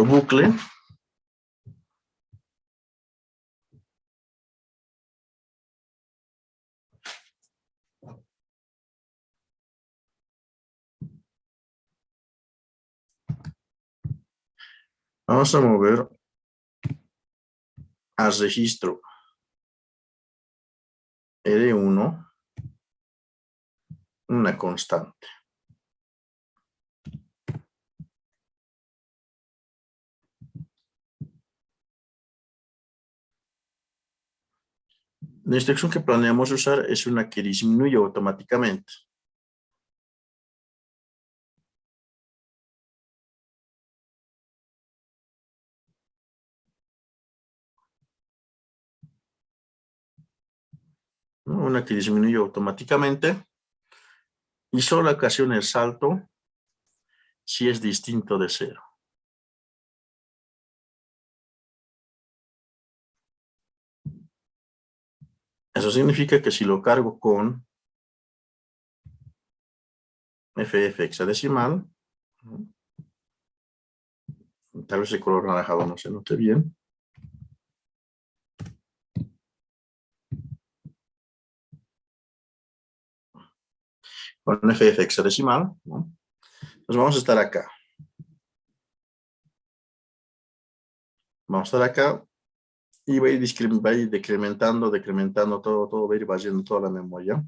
bucle. Vamos a mover al registro R1 una constante. La instrucción que planeamos usar es una que disminuye automáticamente. ¿No? Una que disminuye automáticamente y solo ocasiona el salto si es distinto de 0. Eso significa que si lo cargo con FF hexadecimal, ¿no?, tal vez el color naranjado no se note bien. Con FF hexadecimal, ¿no?, pues vamos a estar acá. Vamos a estar acá y va a ir decrementando, todo va a ir vaciando toda la memoria.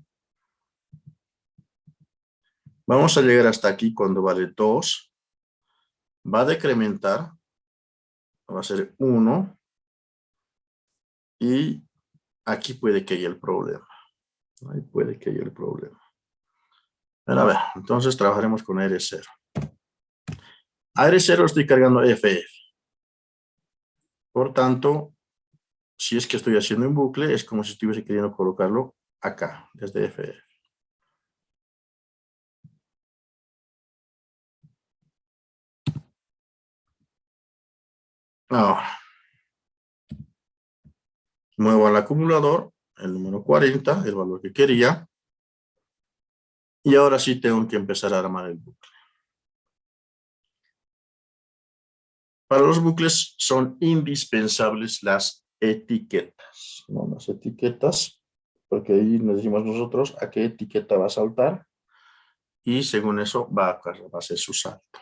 Vamos a llegar hasta aquí cuando vale 2. Va a decrementar, va a ser 1. Y aquí puede que haya el problema. Ahí puede que haya el problema. Pero a ver, entonces trabajaremos con R0. A R0 estoy cargando FF. Por tanto, si es que estoy haciendo un bucle, es como si estuviese queriendo colocarlo acá, desde FF. Ahora, Muevo al acumulador, el número 40, el valor que quería. Y ahora sí tengo que empezar a armar el bucle. Para los bucles son indispensables las etiquetas, ¿no? Las etiquetas, porque ahí nos decimos nosotros a qué etiqueta va a saltar y según eso va a hacer su salto.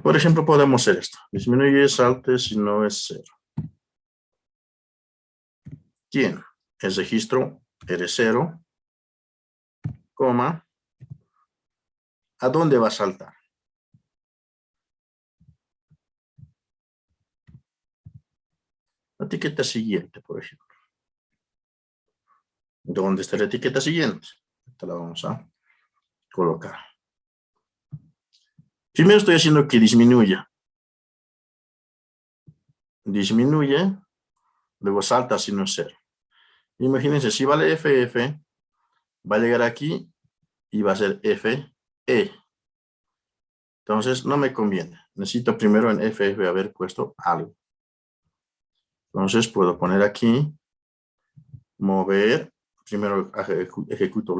Por ejemplo, podemos hacer esto. Disminuye, salte si no es 0. ¿Quién? El registro R0, coma, ¿a dónde va a saltar? La etiqueta siguiente, por ejemplo. ¿Dónde está la etiqueta siguiente? Esta la vamos a colocar. Primero estoy haciendo que disminuya. Disminuye, luego salta si no es 0. Imagínense, si vale FF, va a llegar aquí y va a ser FE. Entonces, no me conviene. Necesito primero en FF haber puesto algo. Entonces, puedo poner aquí, mover. Primero ejecuto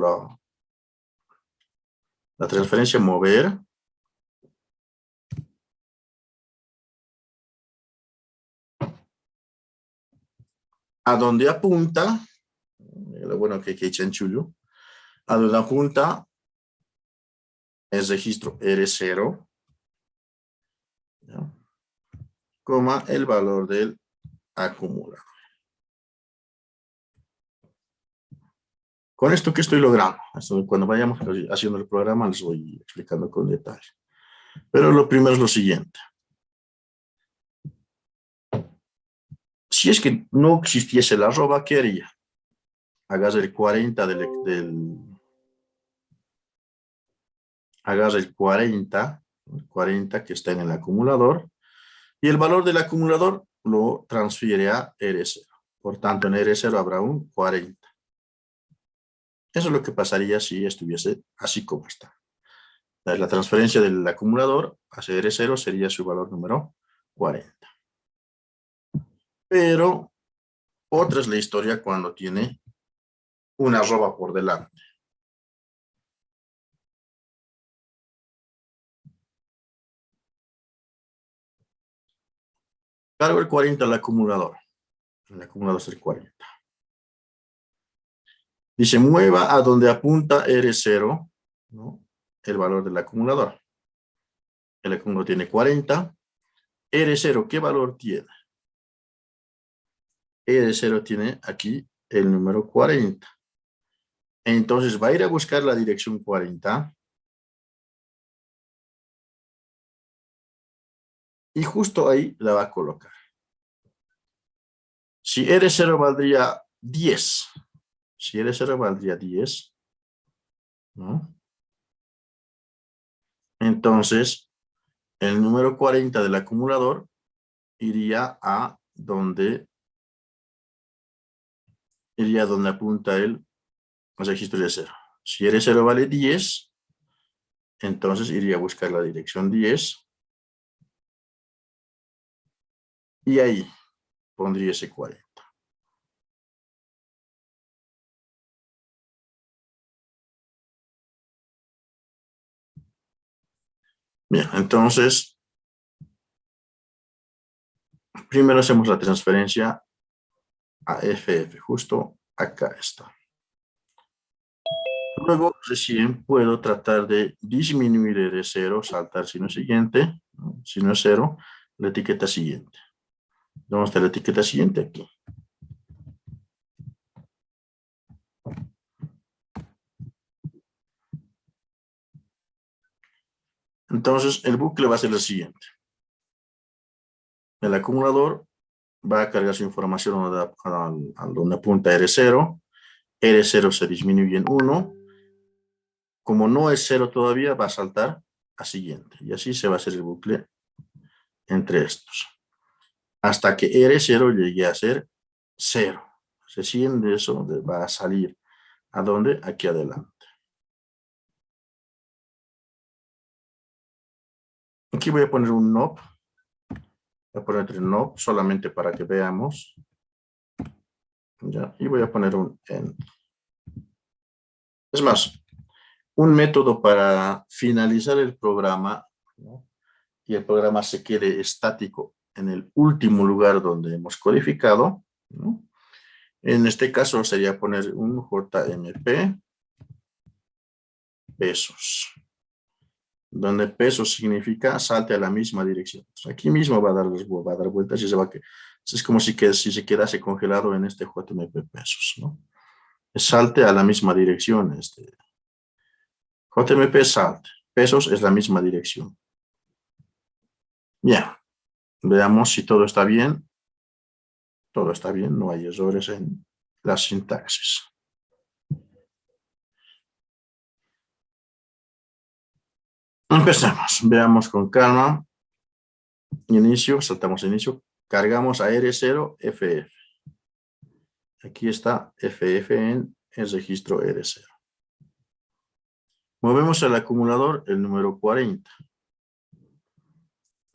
la transferencia, mover. A donde apunta, lo bueno que hay chanchullo, a donde apunta es registro R0, ¿ya? Coma el valor del acumulador. Con esto, ¿qué estoy logrando? Esto, cuando vayamos haciendo el programa les voy explicando con detalle. Pero lo primero es lo siguiente. Si es que no existiese la arroba, ¿qué haría? Hagas el 40 hagas el 40 que está en el acumulador, y el valor del acumulador lo transfiere a R0. Por tanto, en R0 habrá un 40. Eso es lo que pasaría si estuviese así como está. La transferencia del acumulador hacia R0 sería su valor número 40. Pero otra es la historia cuando tiene una arroba por delante. Cargo el 40 al acumulador. El acumulador es el 40. Dice, mueva a donde apunta R0, ¿no? El valor del acumulador. El acumulador tiene 40. R0, ¿qué valor tiene? R0 tiene aquí el número 40. Entonces va a ir a buscar la dirección 40. Y justo ahí la va a colocar. Si R0 valdría 10. Si R0 valdría 10, ¿no? Entonces, el número 40 del acumulador iría a donde apunta el registro de 0. Si R0 vale 10, entonces iría a buscar la dirección 10 y ahí pondría ese 40. Bien, entonces, primero hacemos la transferencia a FF, justo acá está. Luego, recién puedo tratar de disminuir R0, saltar si no es siguiente, ¿no? Si no es 0, la etiqueta siguiente. ¿Dónde está la etiqueta siguiente? Aquí. Entonces, el bucle va a ser el siguiente. El acumulador va a cargar su información a donde apunta R0. R0 se disminuye en 1. Como no es 0 todavía, va a saltar a siguiente. Y así se va a hacer el bucle entre estos. Hasta que R0 llegue a ser 0. Recién de eso va a salir. ¿A dónde? Aquí adelante. Aquí voy a poner un NOP. Voy a poner no, solamente para que veamos. Ya, y voy a poner un end. Es más, un método para finalizar el programa, ¿no? Y el programa se quede estático en el último lugar donde hemos codificado, ¿no? En este caso sería poner un JMP pesos, donde pesos significa salte a la misma dirección. Entonces, aquí mismo va a dar vueltas y se va a que es como si se quedase congelado en este JMP pesos, ¿no? Salte a la misma dirección. JMP salte, pesos es la misma dirección. Bien, veamos si todo está bien. Todo está bien, no hay errores en la sintaxis. Empecemos, veamos con calma. Inicio, saltamos inicio, cargamos a R0, FF. Aquí está FF en el registro R0. Movemos al acumulador el número 40.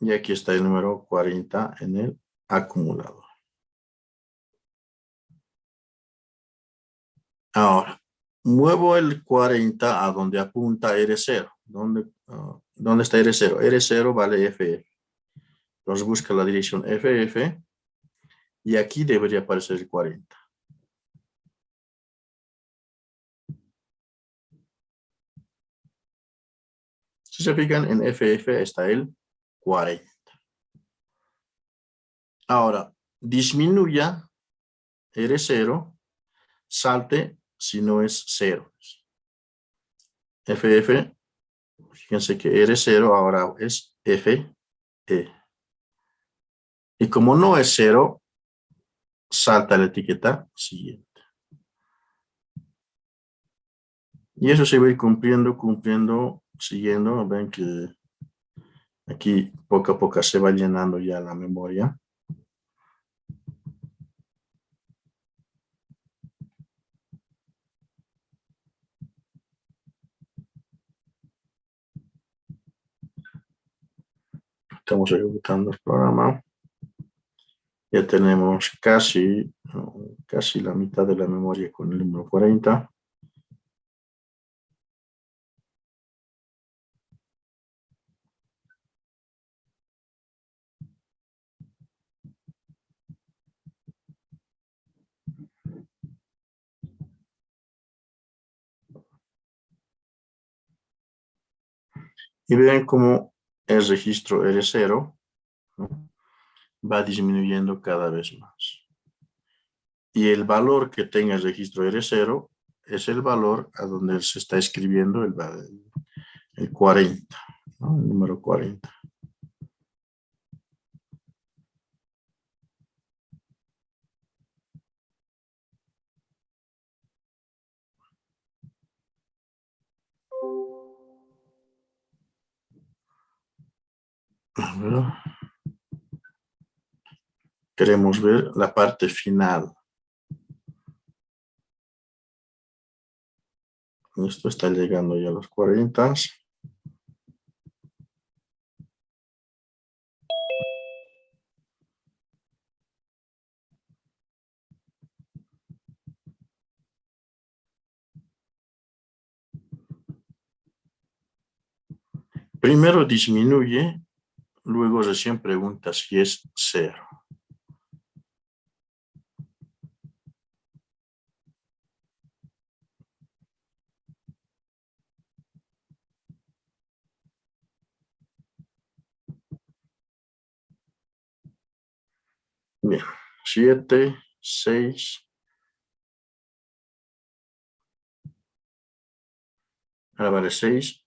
Y aquí está el número 40 en el acumulador. Ahora, muevo el 40 a donde apunta R0. ¿Dónde está R0? R0 vale FF. Entonces busca la dirección FF y aquí debería aparecer el 40. Si se fijan, en FF está el 40. Ahora, disminuya R0, salte si no es 0. FF, fíjense que R0 ahora es FE. Y como no es 0, salta la etiqueta siguiente. Y eso se va a ir cumpliendo, siguiendo. Ven que aquí poco a poco se va llenando ya la memoria. Estamos ejecutando el programa. Ya tenemos casi la mitad de la memoria con el número 40. Y ven cómo el registro R0, ¿no?, va disminuyendo cada vez más. Y el valor que tenga el registro R0 es el valor a donde se está escribiendo el 40, ¿no?, el número 40. Queremos ver la parte final. Esto está llegando ya a los 40. Primero disminuye, luego recién pregunta si es 0. Bien, 7, 6. Ahora vale 6,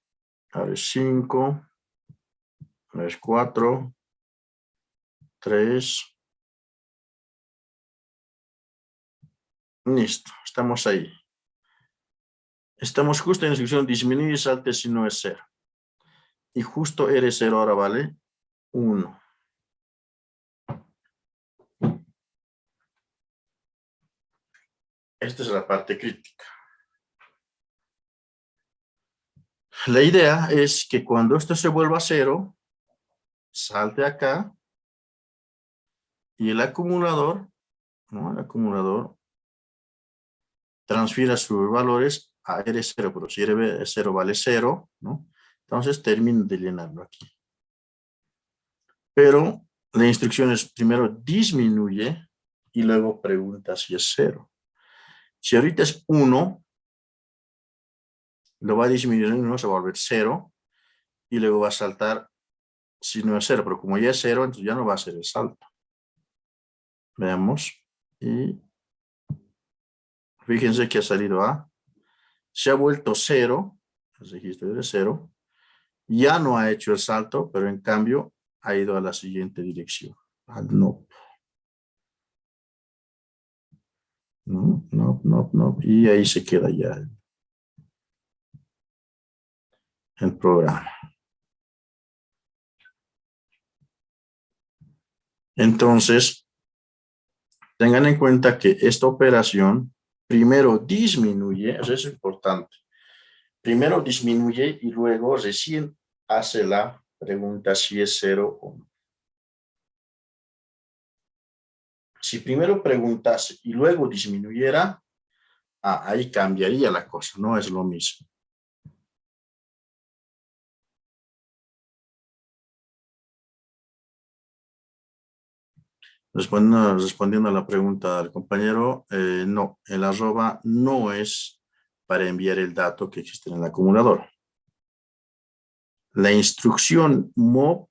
ahora es 5, ahora es 4, 3. Listo, estamos ahí. Estamos justo en la instrucción disminuye y salte si no es 0. Y justo R0 ahora vale 1. Esta es la parte crítica. La idea es que cuando esto se vuelva 0, salte acá Y el acumulador, ¿no? El acumulador transfiere sus valores a R0, pero si R0 vale 0, ¿no? Entonces termino de llenarlo aquí. Pero la instrucción es primero disminuye y luego pregunta si es 0. Si ahorita es 1, lo va a disminuir en 1, se va a volver 0 y luego va a saltar si no es 0, pero como ya es 0, entonces ya no va a ser el salto. Veamos. Y fíjense que ha salido A. Se ha vuelto 0, el registro de 0. Ya no ha hecho el salto, pero en cambio ha ido a la siguiente dirección. Al no. No, no, no, no. Y ahí se queda ya el programa. Entonces, tengan en cuenta que esta operación primero disminuye, eso es importante. Primero disminuye y luego recién hace la pregunta si es 0 o no. Si primero preguntase y luego disminuyera, ahí cambiaría la cosa, no es lo mismo. Respondiendo a la pregunta del compañero, no, el arroba no es para enviar el dato que existe en el acumulador. La instrucción mob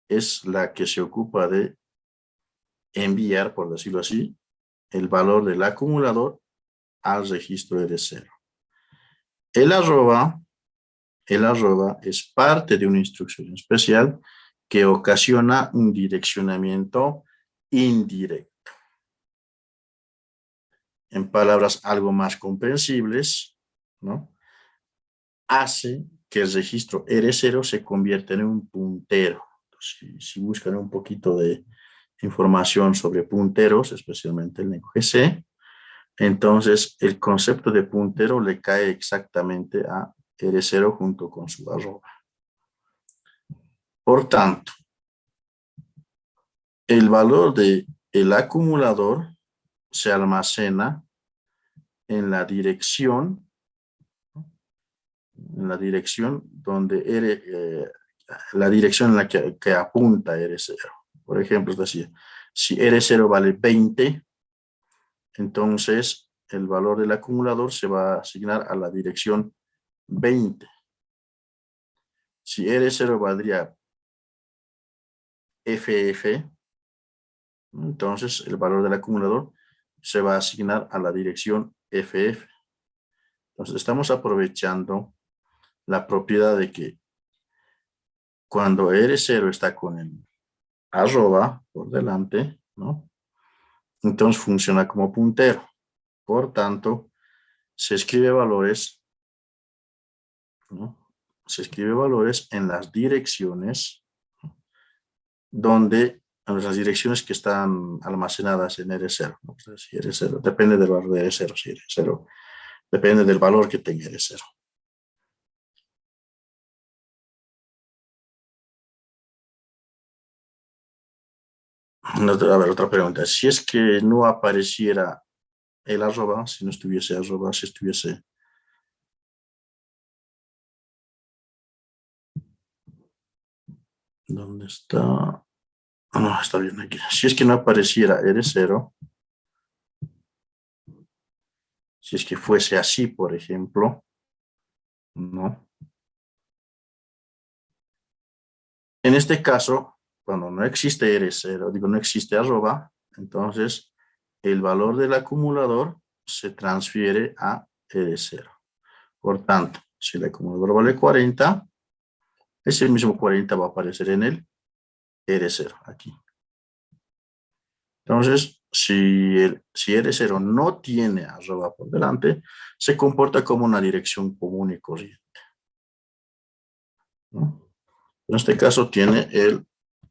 es la que se ocupa de enviar, por decirlo así, el valor del acumulador al registro R0. El arroba es parte de una instrucción especial que ocasiona un direccionamiento indirecto. En palabras algo más comprensibles, ¿no? Hace que el registro R0 se convierta en un puntero. Si buscan un poquito de información sobre punteros, especialmente el lenguaje C, entonces el concepto de puntero le cae exactamente a R0 junto con su arroba. Por tanto, el valor del acumulador se almacena en la dirección donde la dirección en la que apunta R0. Por ejemplo, es decir, si R0 vale 20, entonces el valor del acumulador se va a asignar a la dirección 20. Si R0 valdría FF, entonces el valor del acumulador se va a asignar a la dirección FF. Entonces estamos aprovechando la propiedad de que cuando R0 está con el arroba por delante, ¿no? Entonces funciona como puntero. Por tanto, se escribe valores, ¿no? Se escribe valores en las direcciones donde, en las direcciones que están almacenadas en R0, ¿no? Si R0 depende del valor de R0, si R0 depende del valor que tenga R0. A ver, otra pregunta. Si es que no apareciera el arroba, si no estuviese arroba, si estuviese... ¿Dónde está? No, está bien aquí. Si es que no apareciera R0, si es que fuese así, por ejemplo, ¿no? En este caso, cuando no existe R0, digo, no existe arroba, entonces el valor del acumulador se transfiere a R0. Por tanto, si el acumulador vale 40, ese mismo 40 va a aparecer en el R0, aquí. Entonces, si R0 no tiene arroba por delante, se comporta como una dirección común y corriente, ¿no? En este caso tiene el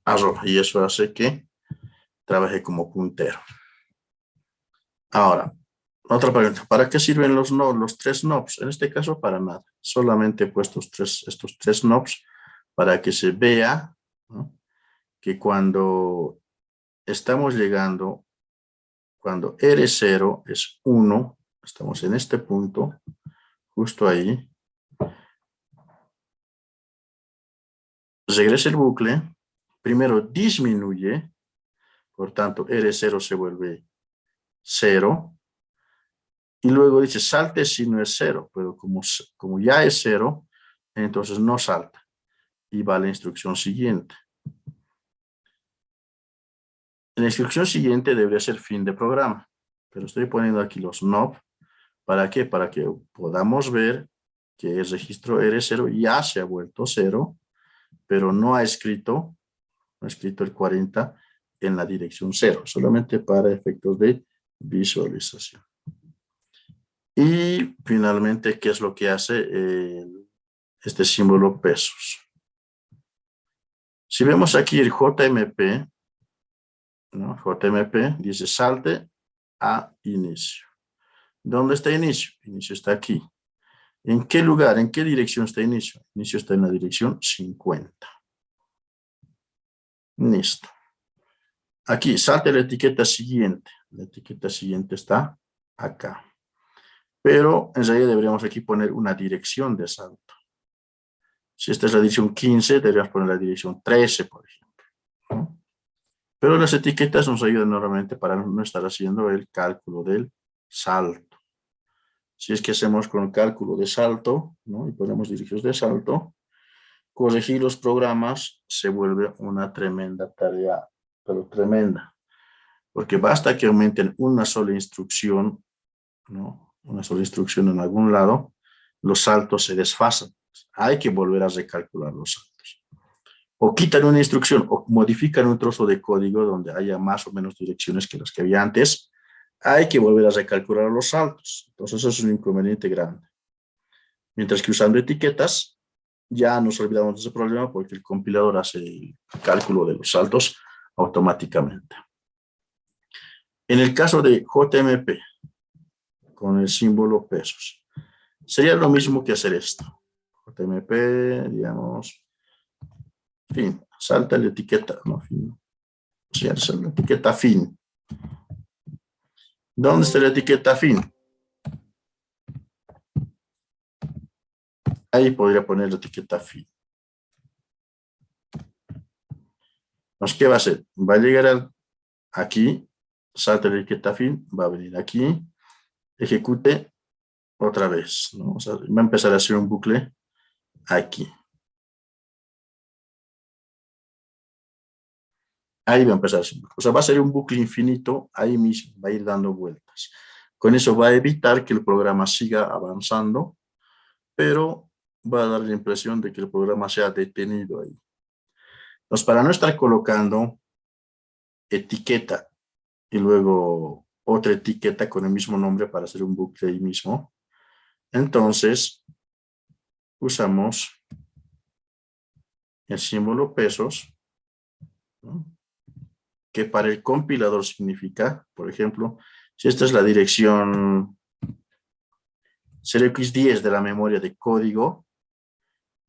arroba y eso hace que trabaje como puntero. Ahora, otra pregunta. ¿Para qué sirven los tres knobs? En este caso, para nada. Solamente he puesto estos tres knobs para que se vea, ¿no?, que cuando estamos llegando cuando R0 es 1, estamos en este punto, justo ahí. Regresa el bucle, primero disminuye, por tanto R0 se vuelve 0, y luego dice salte si no es 0, pero como ya es 0, entonces no salta, y va a la instrucción siguiente. En la instrucción siguiente debería ser fin de programa, pero estoy poniendo aquí los NOP. ¿Para qué? Para que podamos ver que el registro R0 ya se ha vuelto 0, pero no ha escrito el 40 en la dirección 0, solamente para efectos de visualización. Y finalmente, ¿qué es lo que hace este símbolo pesos? Si vemos aquí el JMP, ¿no? JMP dice salte a inicio. ¿Dónde está inicio? Inicio está aquí. ¿En qué lugar, en qué dirección está inicio? Inicio está en la dirección 50. Listo. Aquí, salte la etiqueta siguiente. La etiqueta siguiente está acá. Pero en realidad deberíamos aquí poner una dirección de salto. Si esta es la dirección 15, deberíamos poner la dirección 13, por ejemplo, ¿no? Pero las etiquetas nos ayudan normalmente para no estar haciendo el cálculo del salto. Si es que hacemos con el cálculo de salto, ¿no? Y ponemos direcciones de salto, corregir los programas se vuelve una tremenda tarea, pero tremenda. Porque basta que aumenten una sola instrucción, ¿no? Una sola instrucción en algún lado, los saltos se desfasan. Hay que volver a recalcular los saltos. O quitan una instrucción o modifican un trozo de código donde haya más o menos direcciones que las que había antes. Hay que volver a recalcular los saltos. Entonces eso es un inconveniente grande. Mientras que usando etiquetas, ya nos olvidamos de ese problema porque el compilador hace el cálculo de los saltos automáticamente. En el caso de JMP, con el símbolo pesos, sería lo mismo que hacer esto. JMP, digamos, fin, salta la etiqueta, no, fin, o sea, salta la etiqueta fin. ¿Dónde está la etiqueta fin? Ahí podría poner la etiqueta fin. Entonces, ¿qué va a hacer? Va a llegar aquí, salta la etiqueta fin, va a venir aquí, ejecute otra vez, ¿no? O sea, va a empezar a hacer un bucle aquí. Ahí va a empezar a hacer un bucle. O sea, va a ser un bucle infinito, ahí mismo, va a ir dando vueltas. Con eso va a evitar que el programa siga avanzando, pero va a dar la impresión de que el programa se ha detenido ahí. Entonces, para no estar colocando etiqueta y luego otra etiqueta con el mismo nombre para hacer un bucle ahí mismo, entonces usamos el símbolo pesos, ¿no? Que para el compilador significa, por ejemplo, si esta es la dirección 0x10 de la memoria de código,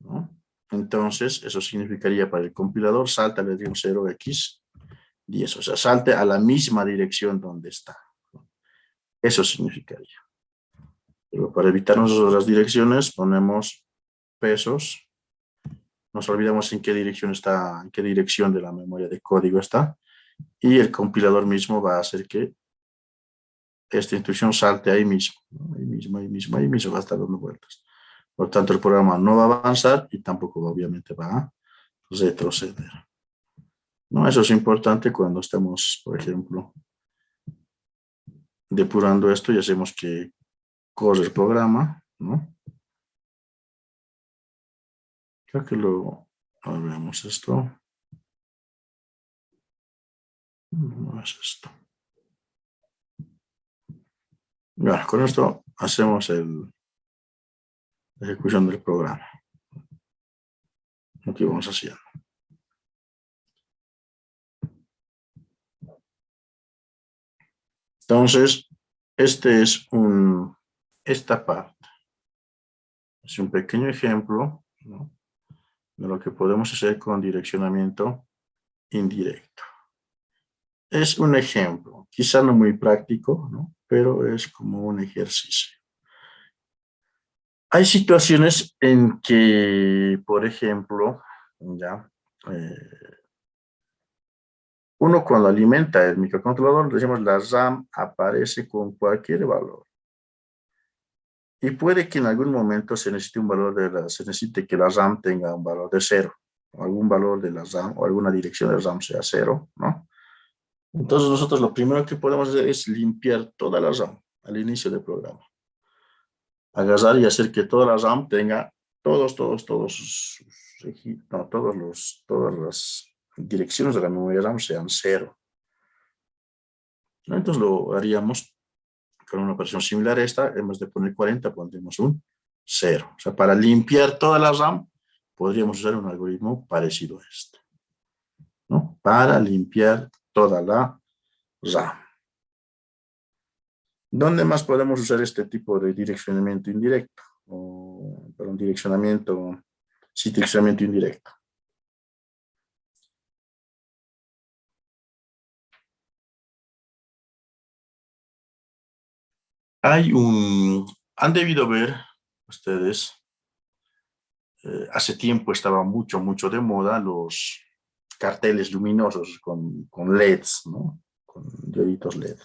¿no? Entonces eso significaría para el compilador salta la dirección 0x10, o sea, salte a la misma dirección donde está. Eso significaría. Pero para evitarnos las direcciones ponemos pesos. Nos olvidamos en qué dirección está, en qué dirección de la memoria de código está. Y el compilador mismo va a hacer que esta instrucción salte ahí mismo, ¿no? Ahí mismo, va a estar dando vueltas. Por tanto, el programa no va a avanzar y tampoco obviamente va a retroceder, ¿no? Eso es importante cuando estamos, por ejemplo, depurando esto y hacemos que corre el programa, ¿no? Creo que veamos esto. No es esto. Bueno, con esto hacemos la ejecución del programa. Lo que vamos haciendo. Entonces, esta parte es un pequeño ejemplo, ¿no?, de lo que podemos hacer con direccionamiento indirecto. Es un ejemplo, quizá no muy práctico, ¿no? Pero es como un ejercicio. Hay situaciones en que, por ejemplo, ya, eh, uno cuando alimenta el microcontrolador, decimos la RAM aparece con cualquier valor. Y puede que en algún momento se necesite se necesite que la RAM tenga un valor de cero, o algún valor de la RAM, o alguna dirección de RAM sea cero, ¿no? Entonces nosotros lo primero que podemos hacer es limpiar toda la RAM al inicio del programa. Agarrar y hacer que toda la RAM tenga todas las direcciones de la memoria RAM sean cero, ¿no? Entonces lo haríamos con una operación similar a esta, en vez de poner 40, pondremos un cero. O sea, para limpiar toda la RAM, podríamos usar un algoritmo parecido a este, ¿no? Para limpiar toda la RAM. ¿Dónde más podemos usar este tipo de direccionamiento indirecto? Direccionamiento indirecto. Han debido ver ustedes, hace tiempo estaba mucho de moda los carteles luminosos con LEDs, ¿no? Con dioditos LED.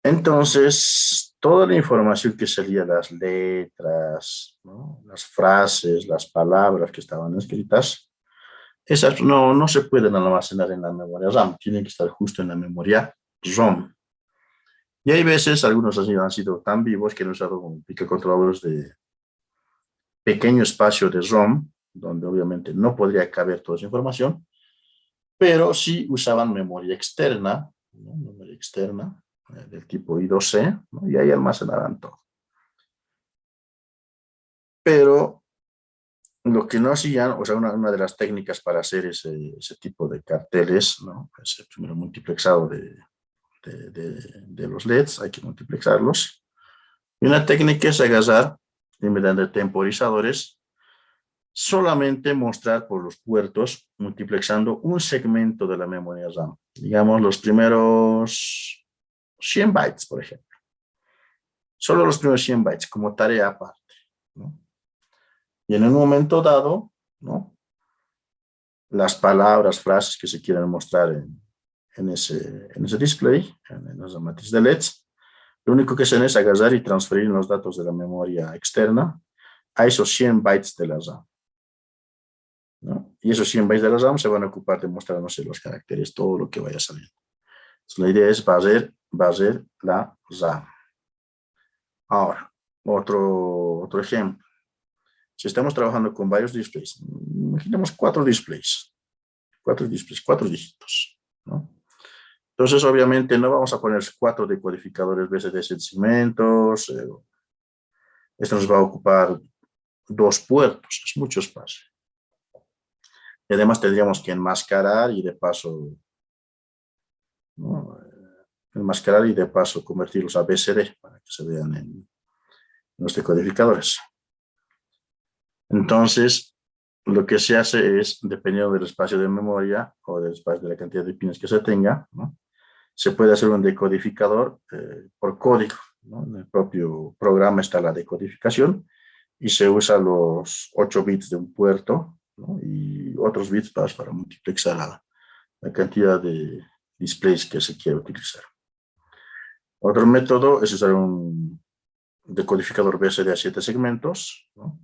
Entonces, toda la información que salía, las letras, ¿no? Las frases, las palabras que estaban escritas, esas no se pueden almacenar en la memoria RAM, tienen que estar justo en la memoria ROM. Y hay veces, algunos han sido tan vivos que han usado microcontroladores de pequeño espacio de ROM, donde obviamente no podría caber toda esa información, pero sí usaban memoria externa, ¿no? Memoria externa del tipo I2C, ¿no? Y ahí almacenaban todo. Pero lo que no hacían, o sea, una de las técnicas para hacer ese tipo de carteles, ¿no? Es el primero multiplexado de los LEDs, hay que multiplexarlos. Y una técnica es agarrar, y mediante temporizadores, solamente mostrar por los puertos, multiplexando un segmento de la memoria RAM. Digamos, los primeros 100 bytes, por ejemplo. Solo los primeros 100 bytes, como tarea aparte, ¿no? Y en un momento dado, ¿no? Las palabras, frases que se quieran mostrar en ese display, en esa matriz de LEDs, lo único que hacen es agarrar y transferir los datos de la memoria externa a esos 100 bytes de la RAM, ¿no? Y esos 100 bytes de la RAM se van a ocupar de mostrar, no sé, los caracteres, todo lo que vaya a salir. Entonces, la idea es barrer la RAM. Ahora, otro ejemplo. Si estamos trabajando con varios displays, imaginemos cuatro displays, cuatro dígitos, ¿no? Entonces, obviamente, no vamos a poner 4 decodificadores BCDS en segmentos. Esto nos va a ocupar 2 puertos, es mucho espacio. Y además tendríamos que enmascarar y de paso, ¿no? Enmascarar y de paso convertirlos a BCD para que se vean en los decodificadores. Entonces, lo que se hace es, dependiendo del espacio de memoria o del espacio de la cantidad de pines que se tenga, ¿no? Se puede hacer un decodificador por código, ¿no? En el propio programa está la decodificación y se usa los 8 bits de un puerto, ¿no? Y otros bits para multiplexar la cantidad de displays que se quiere utilizar. Otro método es usar un decodificador BCD a 7 segmentos, ¿no?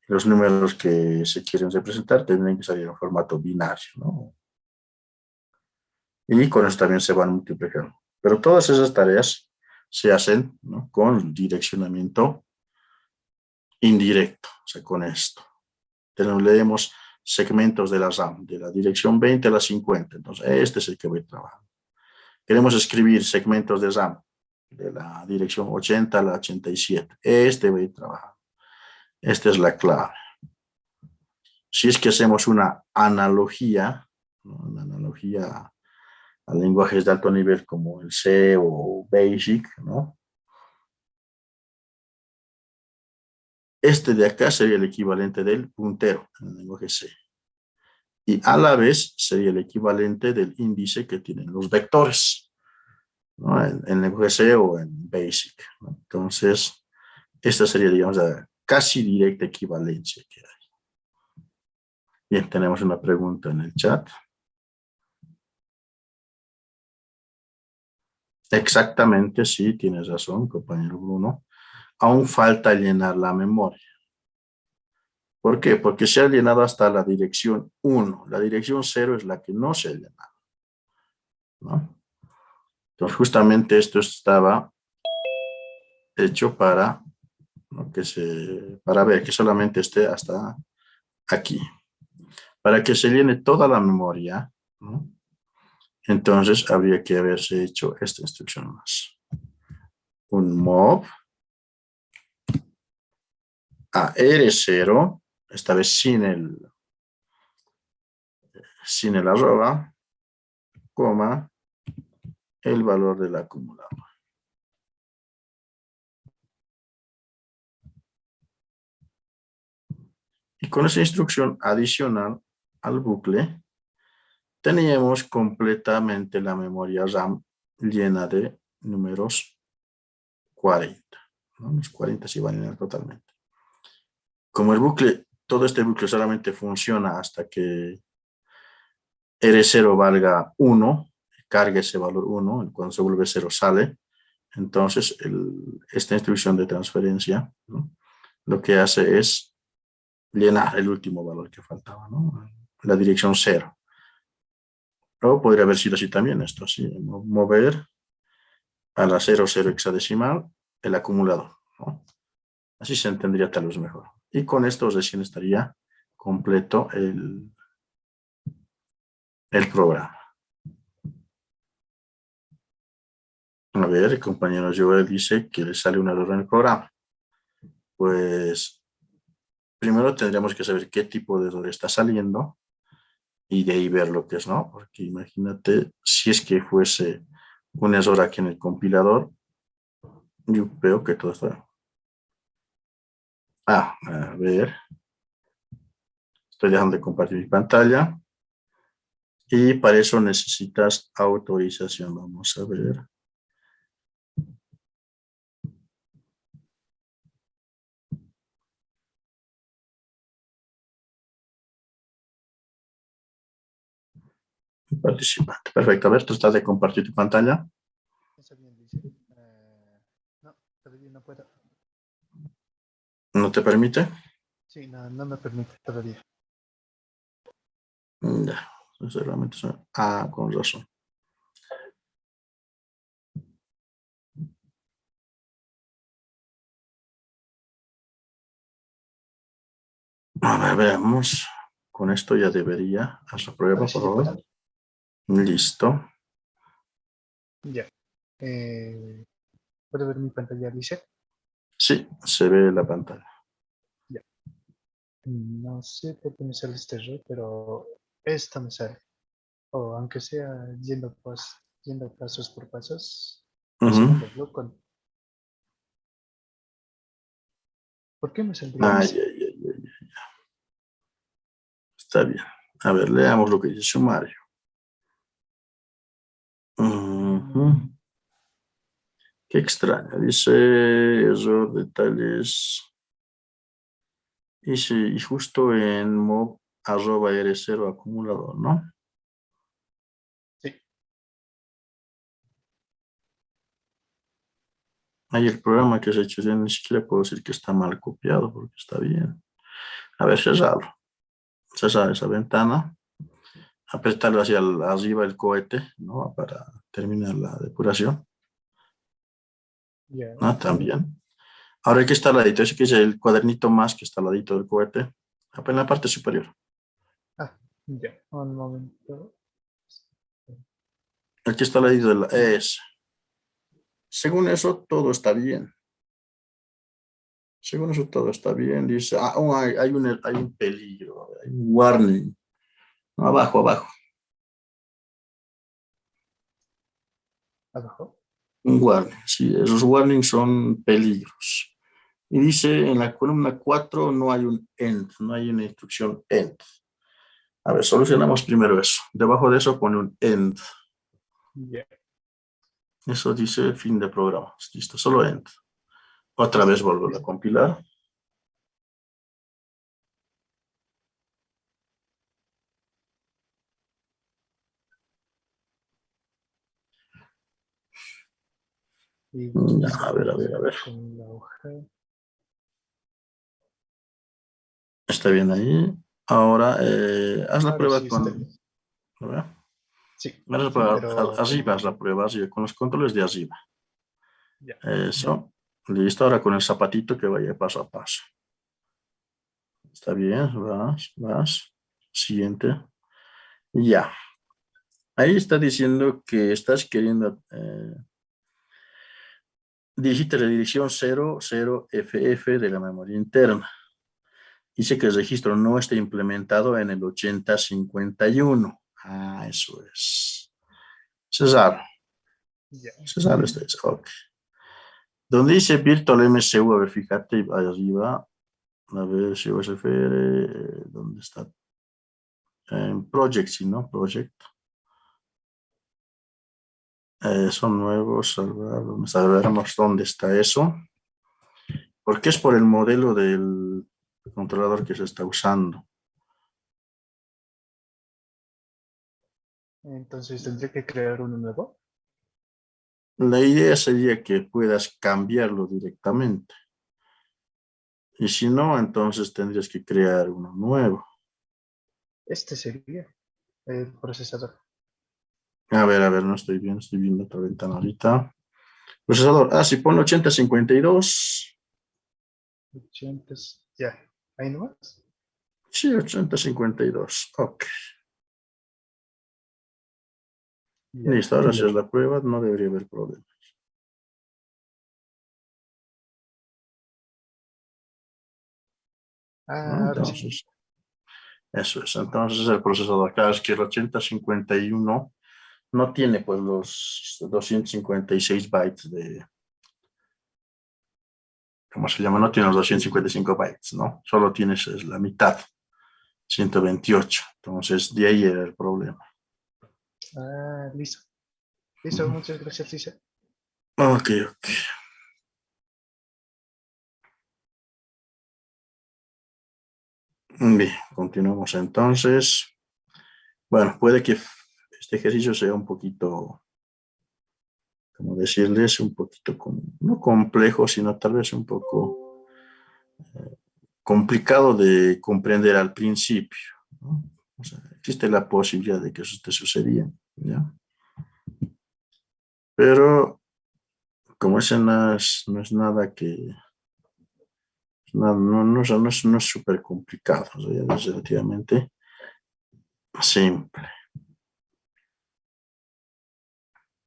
Los números que se quieren representar tendrían que salir en formato binario, ¿no? Y con eso también se van multiplicando. Pero todas esas tareas se hacen, ¿no? Con direccionamiento indirecto, o sea, con esto. Leemos segmentos de la RAM, de la dirección 20 a la 50. Entonces, este es el que voy a trabajar. Queremos escribir segmentos de RAM de la dirección 80 a la 87. Este voy a trabajar. Esta es la clave. Si es que hacemos una analogía, ¿no? Una analogía a lenguajes de alto nivel como el C o Basic, ¿no? Este de acá sería el equivalente del puntero en el lenguaje C. y a la vez sería el equivalente del índice que tienen los vectores, ¿no? En VC o en BASIC, ¿no? Entonces, esta sería, digamos, la casi directa equivalencia que hay. Bien, tenemos una pregunta en el chat. Exactamente, sí, tienes razón, compañero Bruno. Aún falta llenar la memoria. ¿Por qué? Porque se ha llenado hasta la dirección 1. La dirección 0 es la que no se ha llenado, ¿no? Entonces, justamente esto estaba hecho para, ¿no? Para ver que solamente esté hasta aquí. Para que se llene toda la memoria, ¿no? Entonces, habría que haberse hecho esta instrucción más. Un mov a R0, esta vez sin el arroba, coma, el valor del acumulador. Y con esa instrucción adicional al bucle, teníamos completamente la memoria RAM llena de números 40. ¿No? Los 40 se iban a llenar totalmente. Como el bucle, todo este bucle solamente funciona hasta que R0 valga 1, cargue ese valor 1, cuando se vuelve 0 sale. Entonces, esta instrucción de transferencia, ¿no? Lo que hace es llenar el último valor que faltaba, ¿no? La dirección 0. O podría haber sido así también esto, así, mover a la 00 hexadecimal el acumulador, ¿no? Así se entendería tal vez mejor. Y con esto recién estaría completo el programa. A ver, el compañero Joel dice que le sale un error en el programa. Pues primero tendríamos que saber qué tipo de error está saliendo y de ahí ver lo que es, ¿no? Porque imagínate, si es que fuese un error aquí en el compilador, yo veo que todo está... a ver, estoy dejando de compartir mi pantalla y para eso necesitas autorización. Vamos a ver. Participante. Perfecto. A ver, tú estás de compartir tu pantalla. Está bien, dice. No, todavía no puedo. ¿No te permite? Sí, no, no me permite todavía. Ya. Entonces, realmente con razón. A ver, veamos. Con esto ya debería. Haz la prueba, Ahora por sí ya favor. puedo. Listo. Ya. ¿Puedo ver mi pantalla, dice? Sí, se ve la pantalla. Ya. No sé por qué me sale este error, pero esto me sale. O aunque sea yendo pasos por pasos, un Uh-huh. segundo bloque. ¿Por qué me saldría Ay, esto? ay, ay, ay. Está bien. A ver, leamos lo que dice sumario. Uh-huh. Qué extraño. Dice error de tales. Y justo en mob arroba R0 acumulador, ¿no? Sí. Ahí el programa que se ha hecho, yo ni siquiera puedo decir que está mal copiado porque está bien. A ver, cerrarlo. Cerrar esa ventana. Apretarlo hacia arriba el cohete, ¿no? Para terminar la depuración. Ya. Ah, también. Ahora aquí está al ladito, ese que es el cuadernito más que está al ladito del cohete. En la parte superior. Ah, ya. Un momento. Aquí está al ladito de la S. Según eso, todo está bien. Según eso, todo está bien. Dice, hay un peligro, hay un warning. No, abajo, abajo. Abajo. Un warning. Sí, esos warnings son peligros. Y dice en la columna 4 no hay un end, no hay una instrucción end. A ver, solucionamos primero eso. Debajo de eso pone un end. Ya. Eso dice fin de programa. Listo, solo end. Otra vez Listo, vuelvo a listo. compilar. Y Ya, a ver, a ver, a ver. con la hoja. Está bien ahí. Ahora, haz la Ahora prueba sí está con... bien. A ver. Sí, Haz la sí, prueba, pero arriba haz la prueba, así, con los controles de arriba. ya. Eso. Listo, ahora con el zapatito que vaya paso a paso. Está bien, vas, vas. Siguiente. Ya. Ahí está diciendo que estás queriendo... digita la dirección 00FF de la memoria interna. Dice que el registro no está implementado en el 8051. Ah, eso es. César. Ya. César, esto es. Ok. Donde dice Virtual MCU, a ver, fíjate ahí arriba. A ver si USFR, ¿dónde está? En Project, sí, ¿no? Project. Son nuevos, salvar, veremos dónde está eso. Porque es por el modelo del controlador que se está usando. Entonces tendré que crear uno nuevo. La idea sería que puedas cambiarlo directamente. Y si no, entonces tendrías que crear uno nuevo. Este sería el procesador. A ver, no estoy bien, estoy viendo otra ventana ahorita. Procesador, sí, ponle 8052. 80. Ya. ¿Ahí nomás? Sí, 8052. Ok. Ya. Listo, ahora hacer la prueba, no debería haber problema. ¿No? Ah, ahora sí. Entonces, eso es. Entonces, el procesador acá es que el 8051 no tiene pues los 256 bytes de, ¿cómo se llama? No tiene los 255 bytes, ¿no? Solo tienes es la mitad, 128. Entonces, de ahí era el problema. Ah, listo. Listo, muchas gracias, Lisa. Ok, ok. Bien, continuamos entonces. Bueno, puede que este ejercicio sea un poquito, como decirles, un poquito, no complejo, sino tal vez un poco complicado de comprender al principio, ¿no? O sea, existe la posibilidad de que eso te sucedía, ¿ya? Pero como ese no es nada que, no es súper complicado, o sea, es relativamente simple.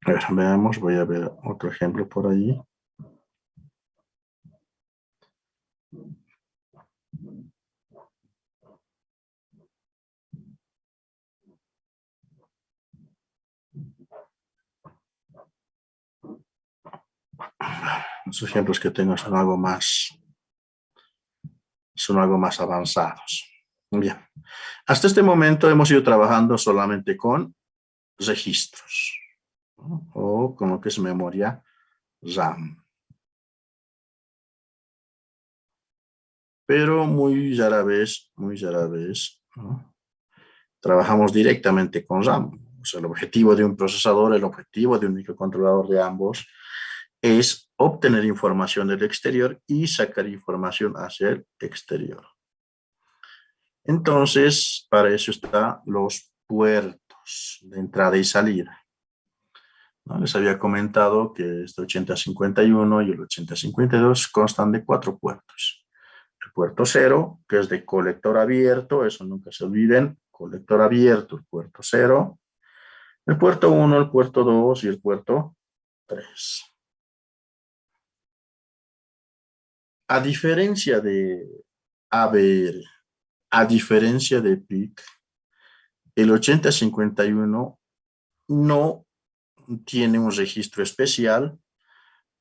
A ver, veamos, voy a ver otro ejemplo por ahí. Los ejemplos que tengo son algo más avanzados. Bien, hasta este momento hemos ido trabajando solamente con registros, ¿no? O con lo que es memoria RAM. Pero muy rara vez, ¿no? Trabajamos directamente con RAM. O sea, el objetivo de un procesador, el objetivo de un microcontrolador de ambos es obtener información del exterior y sacar información hacia el exterior. Entonces, para eso están los puertos de entrada y salida, ¿no? Les había comentado que este 8051 y el 8052 constan de 4 puertos. El puerto 0, que es de colector abierto, eso nunca se olviden, colector abierto, el puerto 0, el puerto 1, el puerto 2 y el puerto 3. A diferencia de ABR, a diferencia de PIC, el 8051 no tiene un registro especial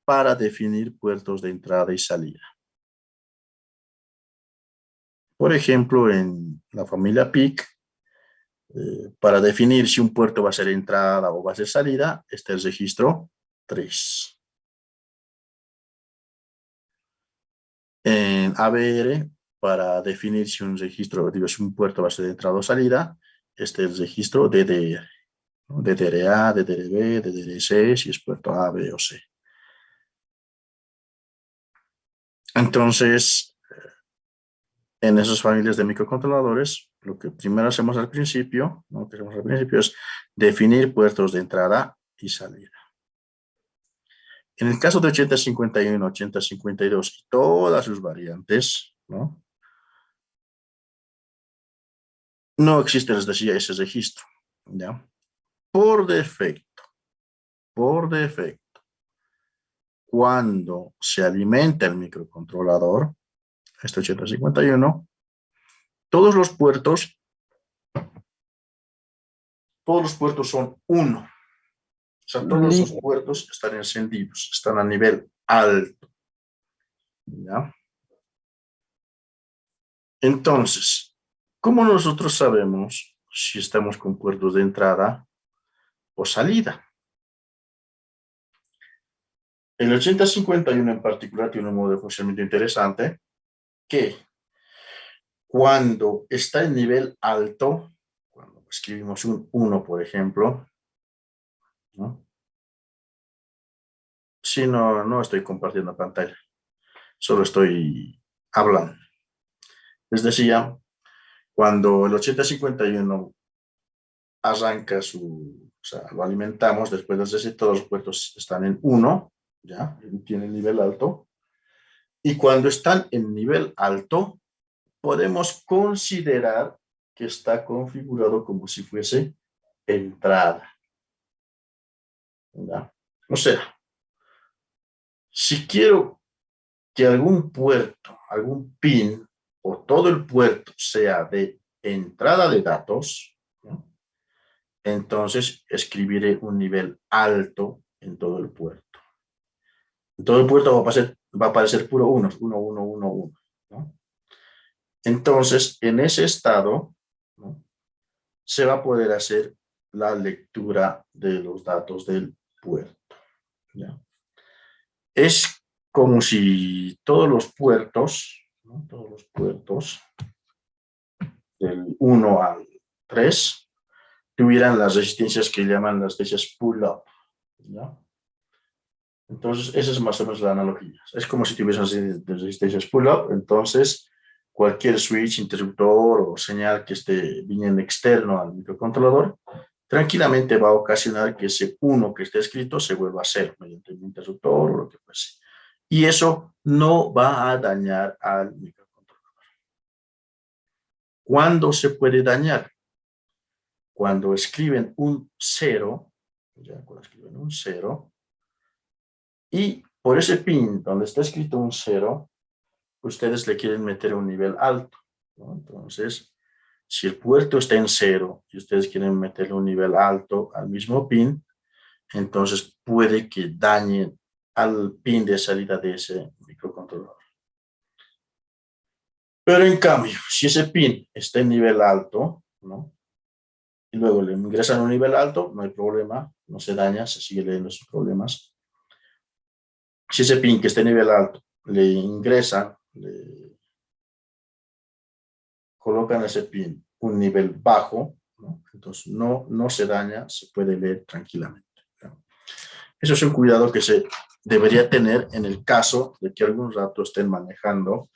para definir puertos de entrada y salida. Por ejemplo, en la familia PIC Para definir si un puerto va a ser entrada o va a ser salida, este es el registro 3. En ABR, para definir si un registro, digo, si un puerto va a ser de entrada o salida, este es el registro DDR, ¿no? DDR-A, DDR-B, DDR-C, si es puerto A, B o C. Entonces, en esas familias de microcontroladores, lo que primero hacemos al principio, ¿no? Lo que hacemos al principio es definir puertos de entrada y salida. En el caso de 8051, 8052 y todas sus variantes, ¿no? No existe ese registro, ¿ya? Por defecto, cuando se alimenta el microcontrolador, este 8051, todos los puertos son 1. O sea, todos los puertos están encendidos, están a nivel alto, ¿ya? Entonces, ¿cómo nosotros sabemos si estamos con puertos de entrada o salida? El 8051 en particular tiene un modo de funcionamiento interesante que cuando está en nivel alto, cuando escribimos un 1, por ejemplo, ¿no? Si no estoy compartiendo pantalla, solo estoy hablando. Les decía, cuando el 8051 arranca o sea, lo alimentamos, después de decir, todos los puertos están en 1, ya, tiene nivel alto, y cuando están en nivel alto, podemos considerar que está configurado como si fuese entrada, ¿ya? O sea, si quiero que algún puerto, algún pin o todo el puerto sea de entrada de datos, ¿no? Entonces escribiré un nivel alto en todo el puerto. En todo el puerto va a aparecer puro 1, 1, 1, 1, 1, ¿no? Entonces, en ese estado, ¿no? Se va a poder hacer la lectura de los datos del puerto, ¿ya? Es como si todos los puertos, ¿no? Todos los puertos del 1 al 3 tuvieran las resistencias que llaman las resistencias pull-up, ¿ya? Entonces, esa es más o menos la analogía. Es como si tuviesen resistencias pull-up, entonces cualquier switch, interruptor o señal que esté viniendo externo al microcontrolador, tranquilamente va a ocasionar que ese 1 que esté escrito se vuelva a 0 mediante un interruptor o lo que fuese. Y eso no va a dañar al microcontrolador. ¿Cuándo se puede dañar? Cuando escriben un 0, ya cuando escriben un 0, y por ese pin donde está escrito un 0, ustedes le quieren meter un nivel alto, ¿no? Entonces, si el puerto está en 0 y ustedes quieren meterle un nivel alto al mismo pin, entonces puede que dañen al pin de salida de ese microcontrolador. Pero en cambio, si ese pin está en nivel alto, ¿no? Y luego le ingresan a un nivel alto, no hay problema, no se daña, se sigue leyendo sus problemas. Si ese pin que está en nivel alto le ingresan, le colocan ese pin un nivel bajo, ¿no? Entonces no se daña, se puede leer tranquilamente, ¿no? Eso es un cuidado que se debería tener en el caso de que algún rato estén manejando